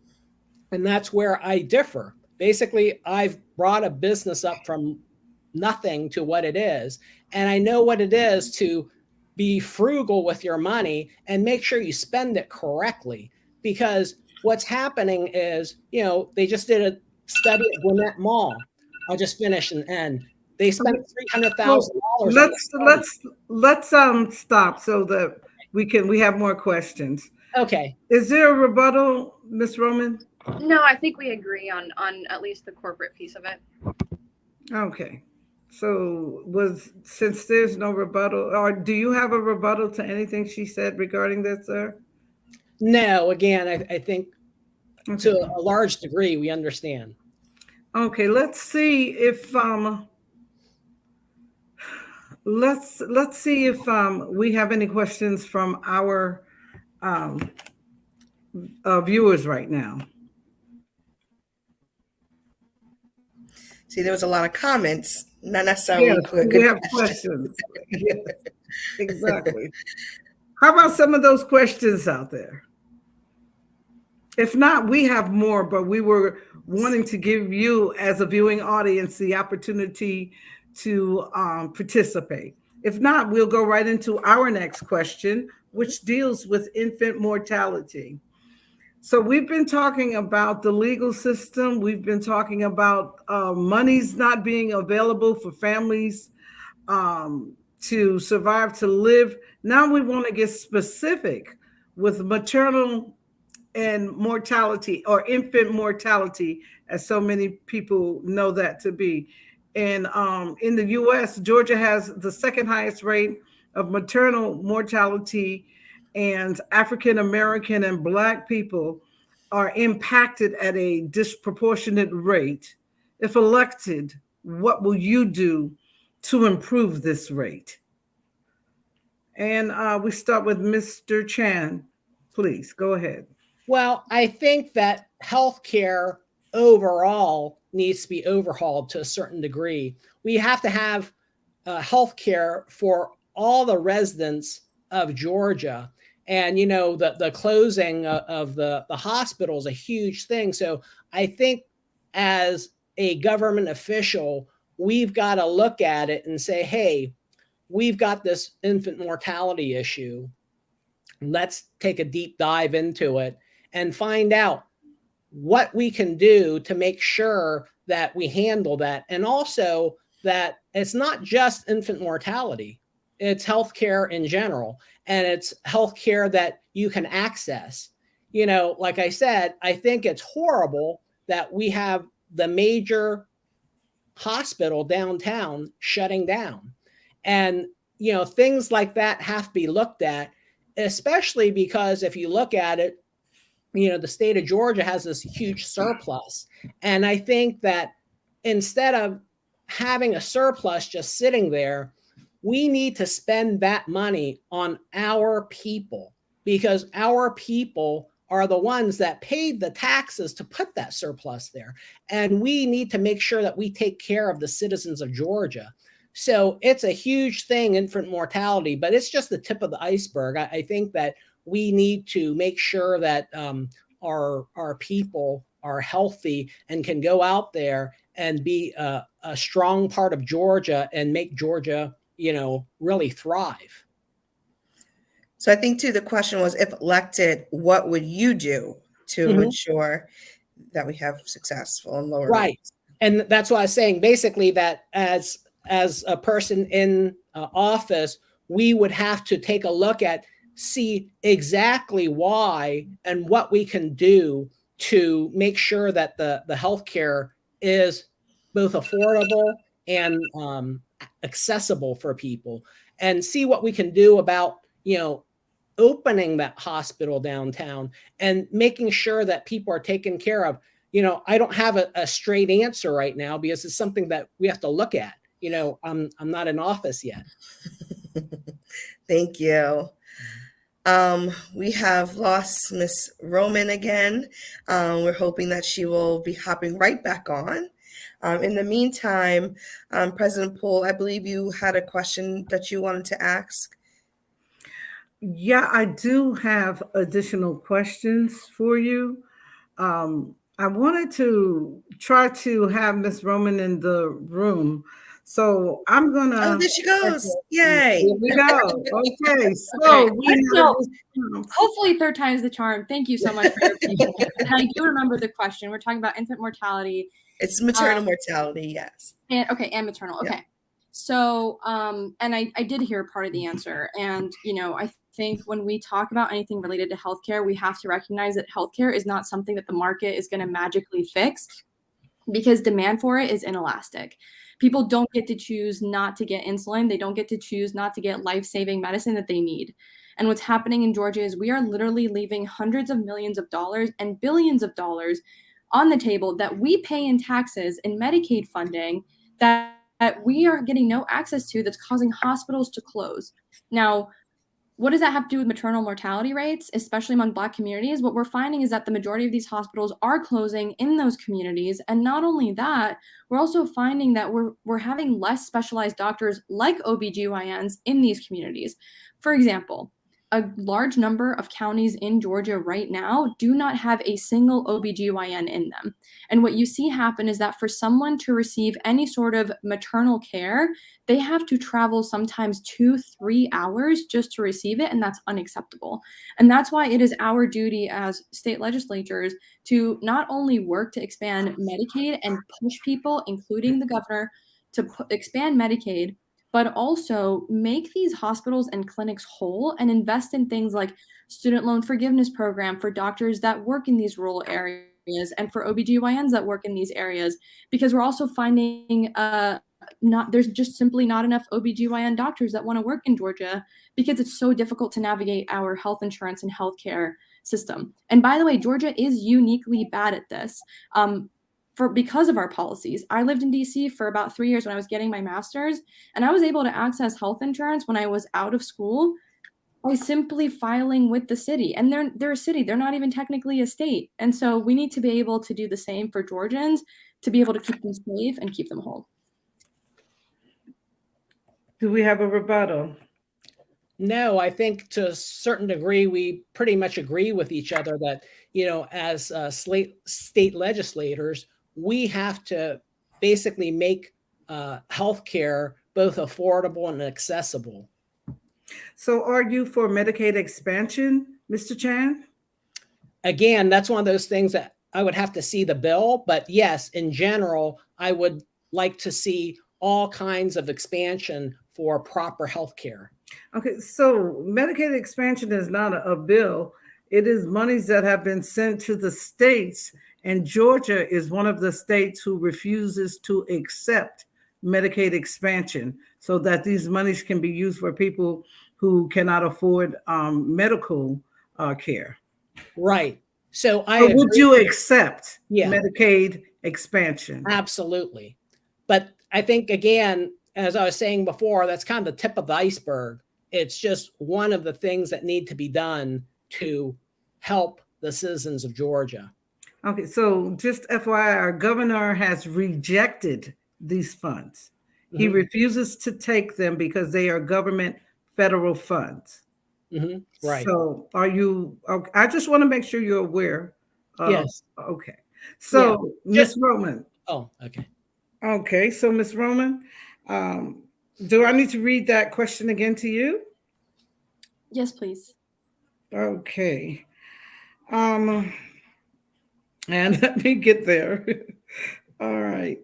And that's where I differ. Basically, I've brought a business up from nothing to what it is. And I know what it is to be frugal with your money and make sure you spend it correctly. Because what's happening is, they just did a study at Gwinnett Mall. I'll just finish and end. They spent $300,000. Let's stop so that we have more questions. Okay. Is there a rebuttal, Ms. Romman? No, I think we agree on at least the corporate piece of it. Okay. So since there's no rebuttal, or do you have a rebuttal to anything she said regarding this, sir? No, again, I think to a large degree we understand. Okay, let's see if we have any questions from our viewers right now. See, there was a lot of comments, not necessarily good. We have questions. Yes, exactly. How about some of those questions out there? If not, we have more, but we were wanting to give you, as a viewing audience, the opportunity to participate. If not, we'll go right into our next question, which deals with infant mortality. So we've been talking about the legal system. We've been talking about monies not being available for families to survive, to live. Now we want to get specific with maternal and mortality, or infant mortality, as so many people know that to be. And in the U.S., Georgia has the second highest rate of maternal mortality, and African American and Black people are impacted at a disproportionate rate. If elected, what will you do to improve this rate? And we start with Mr. Chan. Please go ahead. Well, I think that healthcare overall needs to be overhauled to a certain degree. We have to have healthcare for all the residents of Georgia. And, the closing of the hospital is a huge thing. So I think as a government official, we've got to look at it and say, hey, we've got this infant mortality issue. Let's take a deep dive into it and find out what we can do to make sure that we handle that. And also that it's not just infant mortality. It's healthcare in general, and it's healthcare that you can access. You know, like I said, I think it's horrible that we have the major hospital downtown shutting down. And, you know, things like that have to be looked at, especially because if you look at it, you know, the state of Georgia has this huge surplus. And I think that instead of having a surplus just sitting there, we need to spend that money on our people, because our people are the ones that paid the taxes to put that surplus there. And we need to make sure that we take care of the citizens of Georgia. So it's a huge thing, infant mortality, but it's just the tip of the iceberg. I think that we need to make sure that our people are healthy and can go out there and be a strong part of Georgia and make Georgia, you know, really thrive. So I think too, the question was, if elected, what would you do to ensure that we have successful and lower Right. rates? And that's what I was saying, basically, that as a person in office, we would have to take a look at, see exactly why and what we can do to make sure that the healthcare is both affordable and accessible for people, and see what we can do about, you know, opening that hospital downtown and making sure that people are taken care of. You know, I don't have a straight answer right now because it's something that we have to look at. You know, I'm not in office yet. Thank you. We have lost Miss Romman again. We're hoping that she will be hopping right back on. In the meantime, President Poole, I believe you had a question that you wanted to ask. Yeah, I do have additional questions for you. I wanted to try to have Miss Roman in the room. So I'm gonna. Oh, there she goes. Here Yay. we go. Okay, so Okay. we have No. this- Hopefully third time's the charm. Thank you so much for your patience. And I do remember the question. We're talking about infant mortality. It's maternal mortality, yes. And maternal. Okay. Yeah. So, and I did hear part of the answer. And, you know, I think when we talk about anything related to healthcare, we have to recognize that healthcare is not something that the market is going to magically fix, because demand for it is inelastic. People don't get to choose not to get insulin. They don't get to choose not to get life-saving medicine that they need. And what's happening in Georgia is we are literally leaving hundreds of millions of dollars and billions of dollars on the table that we pay in taxes and Medicaid funding that we are getting no access to, that's causing hospitals to close. Now, what does that have to do with maternal mortality rates, especially among Black communities? What we're finding is that the majority of these hospitals are closing in those communities. And not only that, we're also finding that we're having less specialized doctors like OBGYNs in these communities. For example, a large number of counties in Georgia right now do not have a single OBGYN in them. And what you see happen is that for someone to receive any sort of maternal care, they have to travel sometimes 2-3 hours just to receive it, and that's unacceptable. And that's why it is our duty as state legislatures to not only work to expand Medicaid and push people, including the governor, to expand Medicaid, but also make these hospitals and clinics whole and invest in things like student loan forgiveness program for doctors that work in these rural areas and for OBGYNs that work in these areas, because we're also finding there's just simply not enough OBGYN doctors that want to work in Georgia because it's so difficult to navigate our health insurance and healthcare system. And by the way, Georgia is uniquely bad at this. Because of our policies. I lived in DC for about 3 years when I was getting my master's, and I was able to access health insurance when I was out of school by simply filing with the city. And they're a city, they're not even technically a state. And so we need to be able to do the same for Georgians to be able to keep them safe and keep them whole. Do we have a rebuttal? No, I think to a certain degree, we pretty much agree with each other that, you know, as state legislators, we have to basically make healthcare both affordable and accessible. So are you for Medicaid expansion, Mr. Chan? Again, that's one of those things that I would have to see the bill. But yes, in general, I would like to see all kinds of expansion for proper health care. Okay, so Medicaid expansion is not a bill. It is monies that have been sent to the states, and Georgia is one of the states who refuses to accept Medicaid expansion so that these monies can be used for people who cannot afford medical care. Right. So would you accept Yeah. Medicaid expansion? Absolutely. But I think, again, as I was saying before, that's kind of the tip of the iceberg. It's just one of the things that need to be done to help the citizens of Georgia. Okay, so just FYI, our governor has rejected these funds. He refuses to take them because they are government federal funds. Right. So are you, okay, I just want to make sure you're aware. Yes. Okay. So Ms. Romman. Oh, okay. Okay, so Ms. Romman, do I need to read that question again to you? Yes, please. Okay. And let me get there. All right.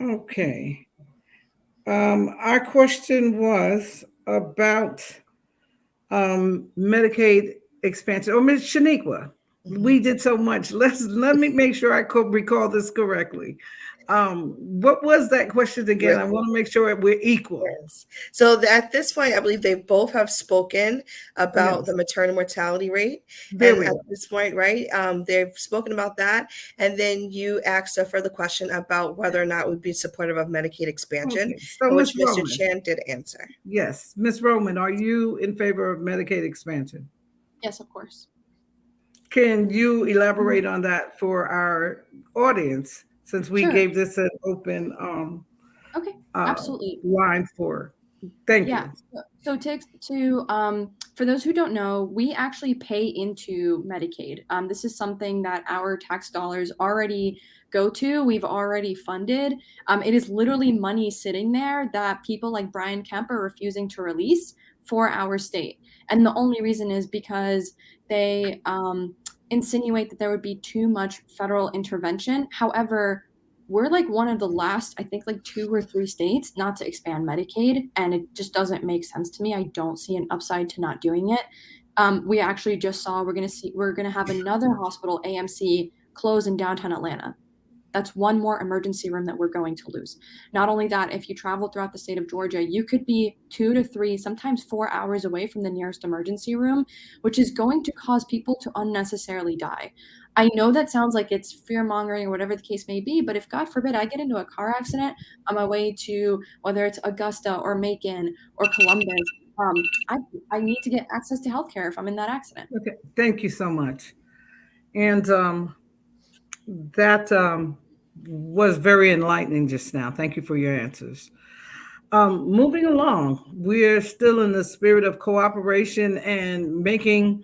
Okay. Our question was about Medicaid expansion. Oh, Ms. Shaniqua, we did so much. Let me make sure I could recall this correctly. What was that question again? I want to make sure we're equal. Yes. So at this point, I believe they both have spoken about the maternal mortality rate. And at this point, right, they've spoken about that. And then you asked a further question about whether or not we'd be supportive of Medicaid expansion, So which Ms. Mr. Romman, Chan did answer. Yes. Ms. Romman, are you in favor of Medicaid expansion? Yes, of course. Can you elaborate on that for our audience, since we gave this an open Okay, absolutely. line for? Thank you. So for those who don't know, we actually pay into Medicaid. This is something that our tax dollars already go to. We've already funded. It is literally money sitting there that people like Brian Kemp are refusing to release for our state. And the only reason is because they insinuate that there would be too much federal intervention. However, we're like one of the last, I think like 2 or 3 states not to expand Medicaid, and it just doesn't make sense to me. I don't see an upside to not doing it. We actually just saw we're gonna have another hospital, AMC, close in downtown Atlanta. That's one more emergency room that we're going to lose. Not only that, if you travel throughout the state of Georgia, you could be 2 to 3, sometimes 4 hours away from the nearest emergency room, which is going to cause people to unnecessarily die. I know that sounds like it's fear-mongering or whatever the case may be, but if God forbid I get into a car accident on my way to whether it's Augusta or Macon or Columbus, I need to get access to healthcare if I'm in that accident. Okay, thank you so much. And that was very enlightening just now. Thank you for your answers. Moving along, we're still in the spirit of cooperation and making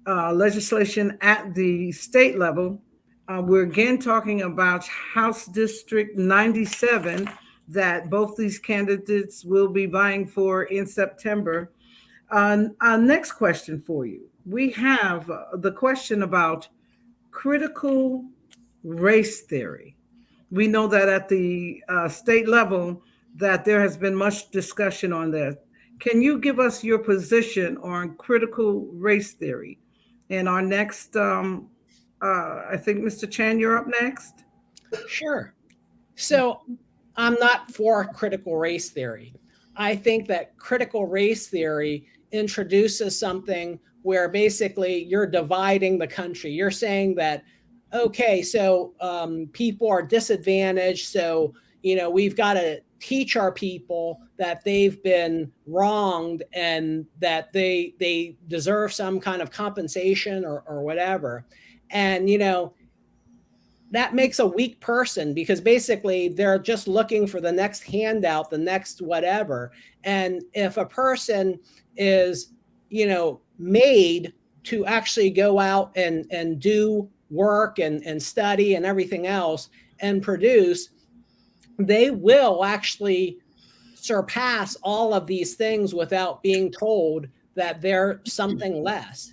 legislation at the state level. We're again talking about House District 97 that both these candidates will be vying for in September. Our next question for you. We have the question about critical race theory. We know that at the state level that there has been much discussion on that. Can you give us your position on critical race theory? And our next, I think, Mr. Chan, you're up next. Sure. So I'm not for critical race theory. I think that critical race theory introduces something where basically you're dividing the country. You're saying that, okay, so people are disadvantaged. So, we've got to teach our people that they've been wronged and that they deserve some kind of compensation or whatever. And, that makes a weak person because basically they're just looking for the next handout, the next whatever. And if a person is, made to actually go out and do work and study and everything else and produce, they will actually surpass all of these things without being told that they're something less.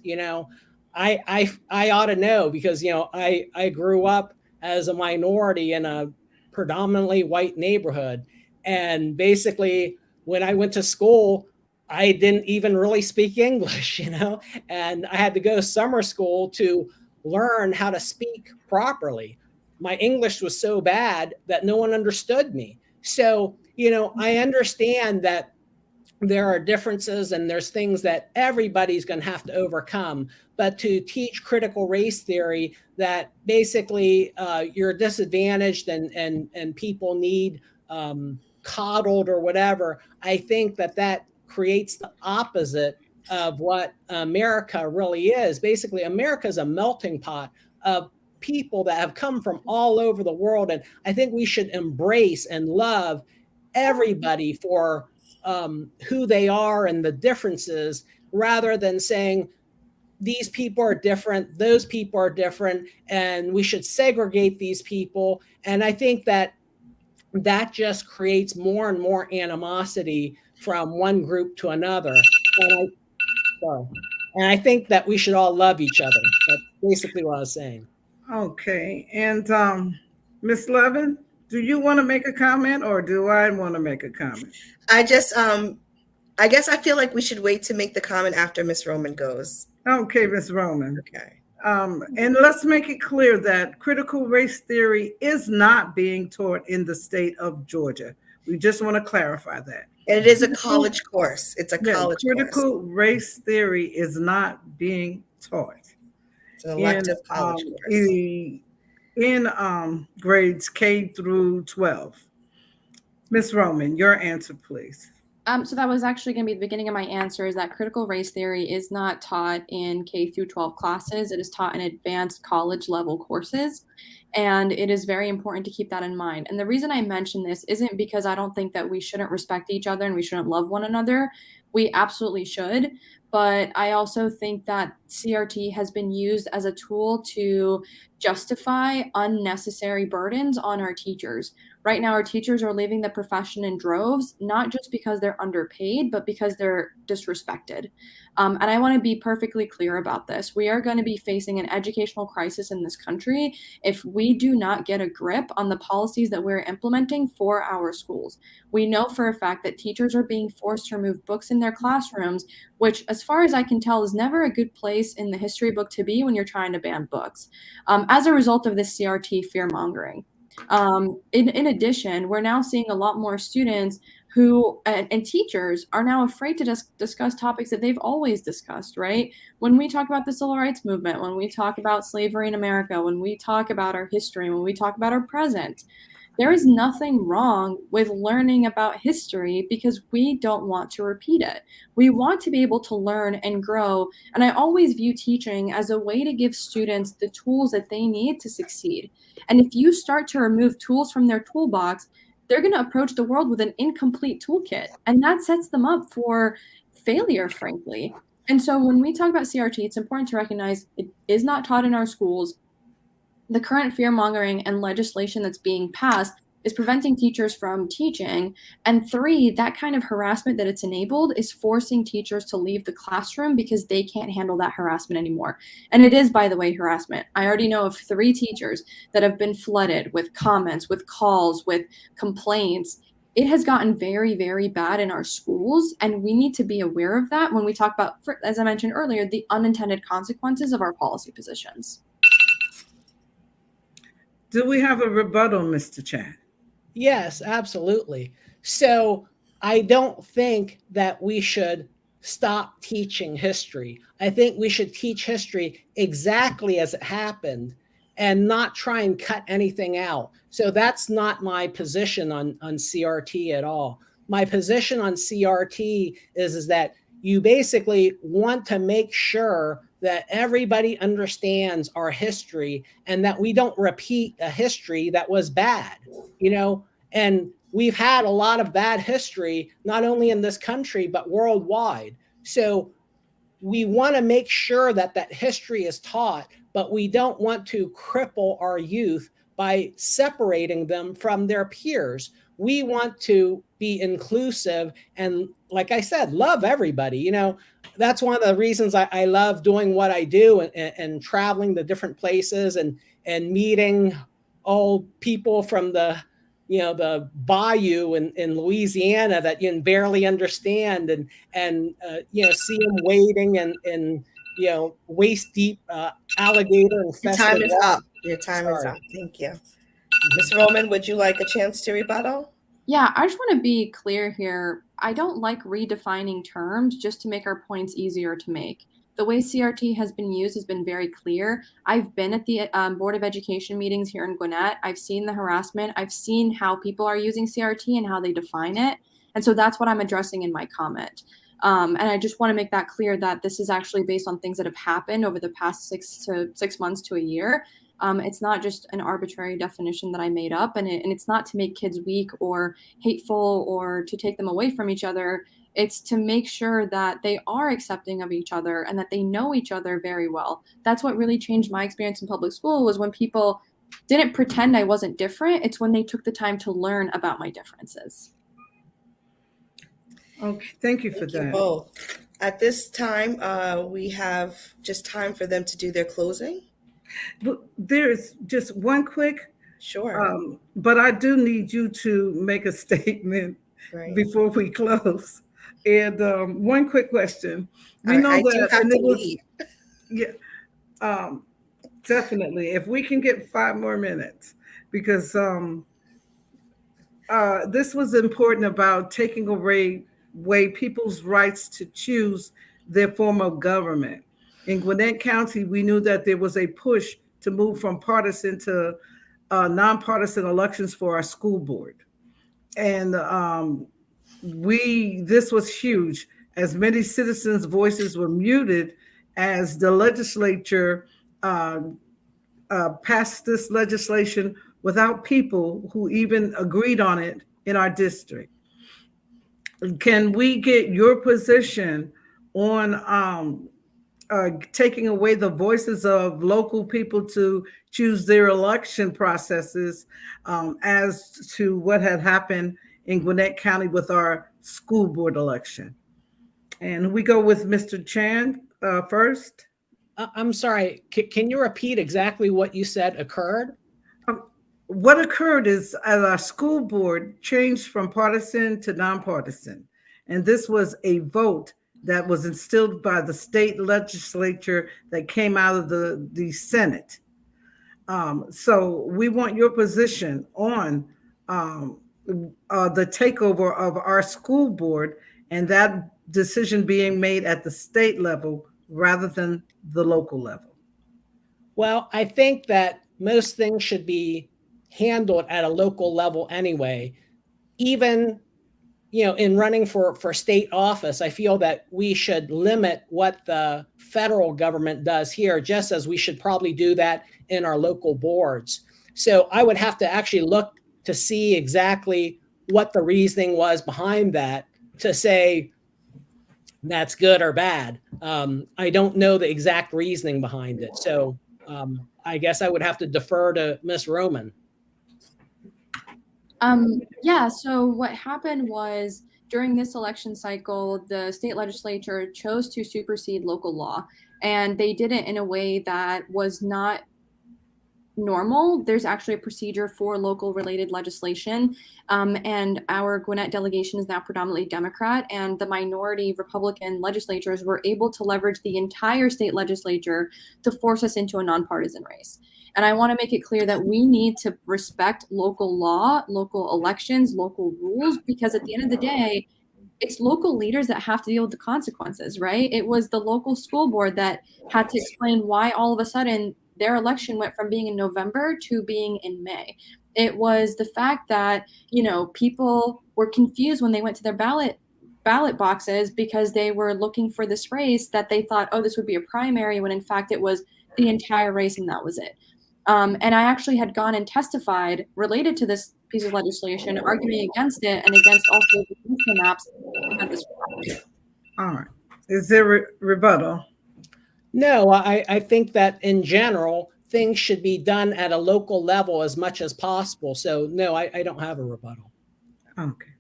I ought to know because, I grew up as a minority in a predominantly white neighborhood. And basically, when I went to school, I didn't even really speak English, and I had to go to summer school to learn how to speak properly. My English was so bad that no one understood me. So, I understand that there are differences and there's things that everybody's going to have to overcome. But to teach critical race theory that basically you're disadvantaged and people need coddled or whatever, I think that creates the opposite of what America really is. Basically, America is a melting pot of people that have come from all over the world. And I think we should embrace and love everybody for who they are and the differences, rather than saying these people are different, those people are different, and we should segregate these people. And I think that just creates more and more animosity from one group to another. And I think that we should all love each other. That's basically what I was saying. Okay. And Ms. Levin, do you want to make a comment or do I want to make a comment? I just, I guess I feel like we should wait to make the comment after Ms. Romman goes. Okay, Ms. Romman. Okay. And let's make it clear that critical race theory is not being taught in the state of Georgia. We just want to clarify that. And it is a college course. It's a college critical course. Race theory is not being taught. It's an elective college course. In grades K through 12. Ms. Romman, your answer, please. So that was actually going to be the beginning of my answer, is that critical race theory is not taught in K through 12 classes. It is taught in advanced college level courses. And it is very important to keep that in mind. And the reason I mention this isn't because I don't think that we shouldn't respect each other and we shouldn't love one another. We absolutely should. But I also think that CRT has been used as a tool to justify unnecessary burdens on our teachers. Right now, our teachers are leaving the profession in droves, not just because they're underpaid, but because they're disrespected. And I want to be perfectly clear about this. We are going to be facing an educational crisis in this country if we do not get a grip on the policies that we're implementing for our schools. We know for a fact that teachers are being forced to remove books in their classrooms, which, as far as I can tell, is never a good place in the history book to be when you're trying to ban books, as a result of this CRT fear-mongering. In addition, we're now seeing a lot more students who and teachers are now afraid to discuss topics that they've always discussed, right? When we talk about the civil rights movement, when we talk about slavery in America, when we talk about our history, when we talk about our present, there is nothing wrong with learning about history because we don't want to repeat it. We want to be able to learn and grow. And I always view teaching as a way to give students the tools that they need to succeed. And if you start to remove tools from their toolbox, they're going to approach the world with an incomplete toolkit. And that sets them up for failure, frankly. And so when we talk about CRT, it's important to recognize it is not taught in our schools. The current fear-mongering and legislation that's being passed is preventing teachers from teaching. And 3, that kind of harassment that it's enabled is forcing teachers to leave the classroom because they can't handle that harassment anymore. And it is, by the way, harassment. I already know of 3 teachers that have been flooded with comments, with calls, with complaints. It has gotten very, very bad in our schools, and we need to be aware of that when we talk about, as I mentioned earlier, the unintended consequences of our policy positions. Do we have a rebuttal, Mr. Chan? Yes, absolutely. So I don't think that we should stop teaching history. I think we should teach history exactly as it happened and not try and cut anything out. So that's not my position on CRT at all. My position on CRT is that you basically want to make sure that everybody understands our history and that we don't repeat a history that was bad, and we've had a lot of bad history, not only in this country, but worldwide. So we want to make sure that history is taught, but we don't want to cripple our youth by separating them from their peers. we want to be inclusive and, like I said, love everybody. You know, that's one of the reasons I love doing what I do and traveling to different places and meeting all people from the, you know, the bayou in Louisiana that you can barely understand, and you know, see them wading in you know, waist deep alligator Your time infested is water. up. Your time is Sorry. up. Thank you. Ms. Romman, would you like a chance to rebuttal? Yeah, I just want to be clear here. I don't like redefining terms just to make our points easier to make. The way CRT has been used has been very clear. I've been at the Board of Education meetings here in Gwinnett. I've seen the harassment. I've seen how people are using CRT and how they define it. And so that's what I'm addressing in my comment. And I just want to make that clear that this is actually based on things that have happened over the past 6 months to a year. It's not just an arbitrary definition that I made up, and it's not to make kids weak or hateful or to take them away from each other. It's to make sure that they are accepting of each other and that they know each other very well. That's what really changed my experience in public school, was when people didn't pretend I wasn't different. It's when they took the time to learn about my differences. Okay, thank you for Thank you that. both. At this time, we have just time for them to do their closing. But there's just one quick, Sure. but I do need you to make a statement Right. before we close. And one quick question. We All know right, I do that, have and to it was, leave. yeah, definitely. If we can get 5 more minutes, because this was important about taking away people's rights to choose their form of government. In Gwinnett County, we knew that there was a push to move from partisan to nonpartisan elections for our school board. And this was huge, as many citizens' voices were muted as the legislature passed this legislation without people who even agreed on it in our district. Can we get your position on taking away the voices of local people to choose their election processes, as to what had happened in Gwinnett County with our school board election? And we go with Mr. Chan first. I'm sorry. Can you repeat exactly what you said occurred? What occurred is, as our school board changed from partisan to nonpartisan, and this was a vote that was instilled by the state legislature that came out of the Senate. So we want your position on the takeover of our school board and that decision being made at the state level rather than the local level. Well, I think that most things should be handled at a local level anyway. Even, you know, in running for state office, I feel that we should limit what the federal government does here, just as we should probably do that in our local boards. So I would have to actually look to see exactly what the reasoning was behind that to say that's good or bad. I don't know the exact reasoning behind it. So I guess I would have to defer to Ms. Romman. Yeah, so what happened was, during this election cycle, the state legislature chose to supersede local law, and they did it in a way that was not normal. There's actually a procedure for local related legislation, and our Gwinnett delegation is now predominantly Democrat, and the minority Republican legislatures were able to leverage the entire state legislature to force us into a nonpartisan race. And I want to make it clear that we need to respect local law, local elections, local rules, because at the end of the day, it's local leaders that have to deal with the consequences, right? It was the local school board that had to explain why all of a sudden their election went from being in November to being in May. It was the fact that, you know, people were confused when they went to their ballot boxes because they were looking for this race that they thought, oh, this would be a primary, when in fact it was the entire race and that was it. And I actually had gone and testified related to this piece of legislation, arguing against it and against also the maps. All right. Is there a rebuttal? No, I think that in general, things should be done at a local level as much as possible. So no, I don't have a rebuttal. Okay.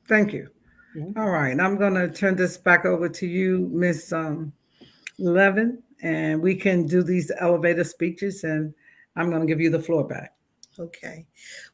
Thank you. Mhm. All right. I'm going to turn this back over to you, Miss Levin, and we can do these elevator speeches, and I'm going to give you the floor back. Okay.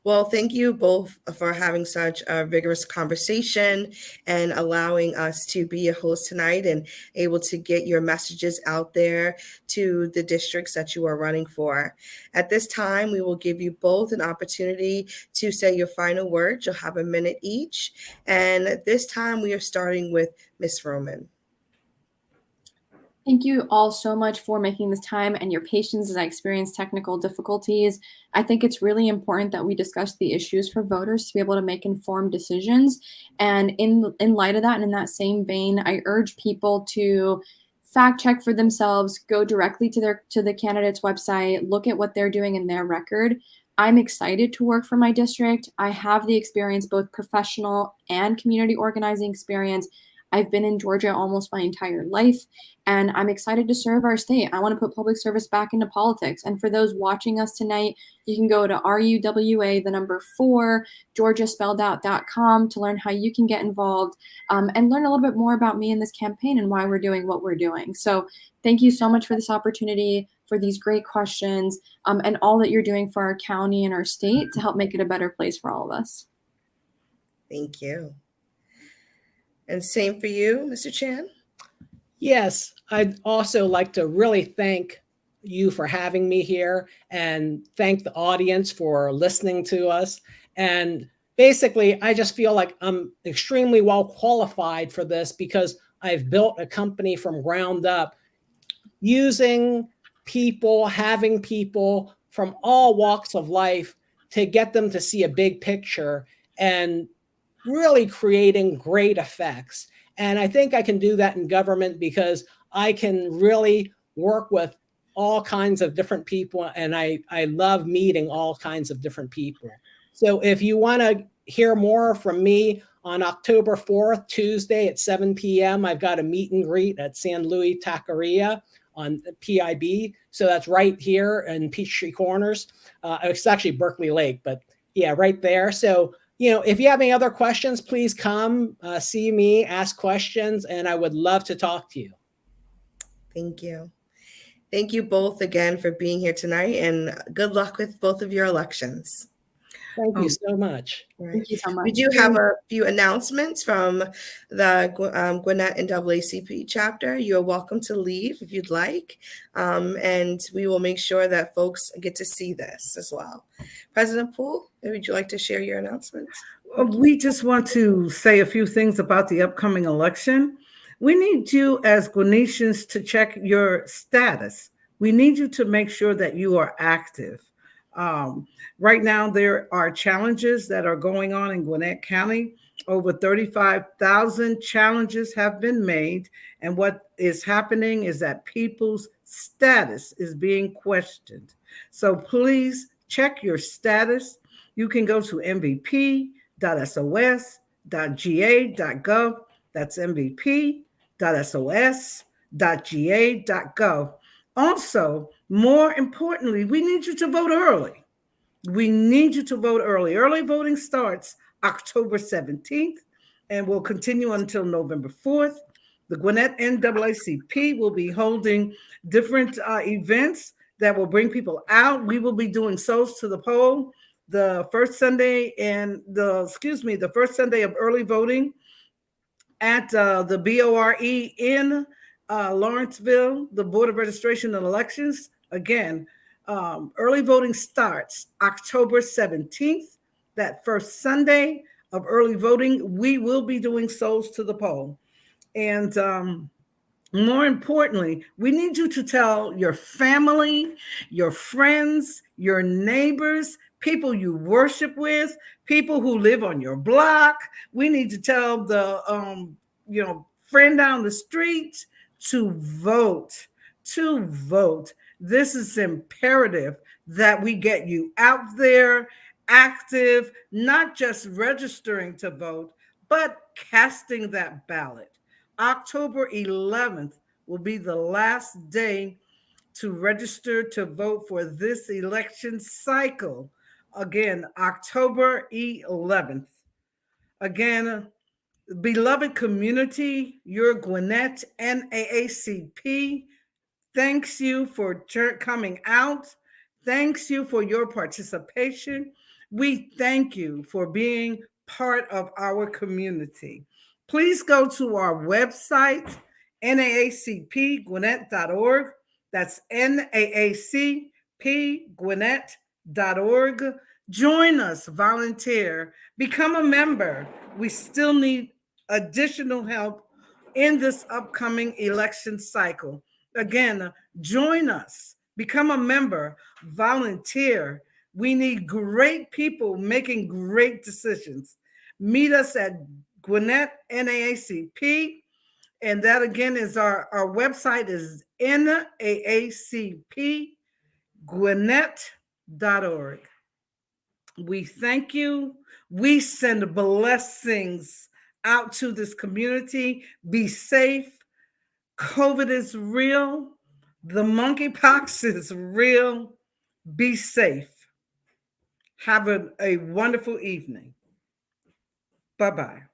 Well, thank you both for having such a vigorous conversation and allowing us to be a host tonight and able to get your messages out there to the districts that you are running for. At this time, we will give you both an opportunity to say your final words. You'll have a minute each. And at this time, we are starting with Ms. Romman. Thank you all so much for making this time and your patience as I experience technical difficulties. I think it's really important that we discuss the issues for voters to be able to make informed decisions. And in light of that, and in that same vein, I urge people to fact check for themselves, go directly to the candidate's website, look at what they're doing in their record. I'm excited to work for my district. I have the experience, both professional and community organizing experience. I've been in Georgia almost my entire life, and I'm excited to serve our state. I want to put public service back into politics. And for those watching us tonight, you can go to RUWA, the number 4, GeorgiaSpelledOut.com to learn how you can get involved and learn a little bit more about me in this campaign and why we're doing what we're doing. So thank you so much for this opportunity, for these great questions, and all that you're doing for our county and our state to help make it a better place for all of us. Thank you. And same for you, Mr. Chan. Yes, I'd also like to really thank you for having me here and thank the audience for listening to us. And basically, I just feel like I'm extremely well qualified for this because I've built a company from ground up using people, having people from all walks of life to get them to see a big picture and really creating great effects. And I think I can do that in government because I can really work with all kinds of different people. And I love meeting all kinds of different people. So if you want to hear more from me on October 4th, Tuesday at 7 p.m., I've got a meet and greet at San Luis Taqueria on PIB. So that's right here in Peachtree Corners. It's actually Berkeley Lake, but yeah, right there. So if you have any other questions, please come see me, ask questions, and I would love to talk to you. Thank you. Thank you both again for being here tonight, and good luck with both of your elections. Thank you so much. Right. Thank you so much. We do have a few announcements from the Gwinnett NAACP chapter. You're welcome to leave if you'd like, and we will make sure that folks get to see this as well. President Poole, would you like to share your announcements? We just want to say a few things about the upcoming election. We need you as Gwinnetians to check your status. We need you to make sure that you are active. Right now, there are challenges that are going on in Gwinnett County. Over 35,000 challenges have been made. And what is happening is that people's status is being questioned. So please check your status. You can go to mvp.sos.ga.gov. That's mvp.sos.ga.gov. Also, more importantly, we need you to vote early. We need you to vote early. Early voting starts October 17th and will continue until November 4th. The Gwinnett NAACP will be holding different events that will bring people out. We will be doing Souls to the Poll the first Sunday the first Sunday of early voting at the BORE in Lawrenceville, the Board of Registration and Elections. Again, early voting starts October 17th, that first Sunday of early voting. We will be doing Souls to the Poll. And more importantly, we need you to tell your family, your friends, your neighbors, people you worship with, people who live on your block. We need to tell the friend down the street to vote. This is imperative that we get you out there, active, not just registering to vote, but casting that ballot. October 11th will be the last day to register to vote for this election cycle. Again, October 11th. Again, beloved community, your Gwinnett NAACP thanks you for coming out. Thanks you for your participation. We thank you for being part of our community. Please go to our website, naacpgwinnett.org. That's naacpgwinnett.org. Join us, volunteer, become a member. We still need additional help in this upcoming election cycle. Again, join us, become a member, volunteer. We need great people making great decisions. Meet us at Gwinnett NAACP. And that again is our website is naacpgwinnett.org. We thank you. We send blessings out to this community. Be safe. COVID is real. The monkeypox is real. Be safe. Have a wonderful evening. Bye-bye.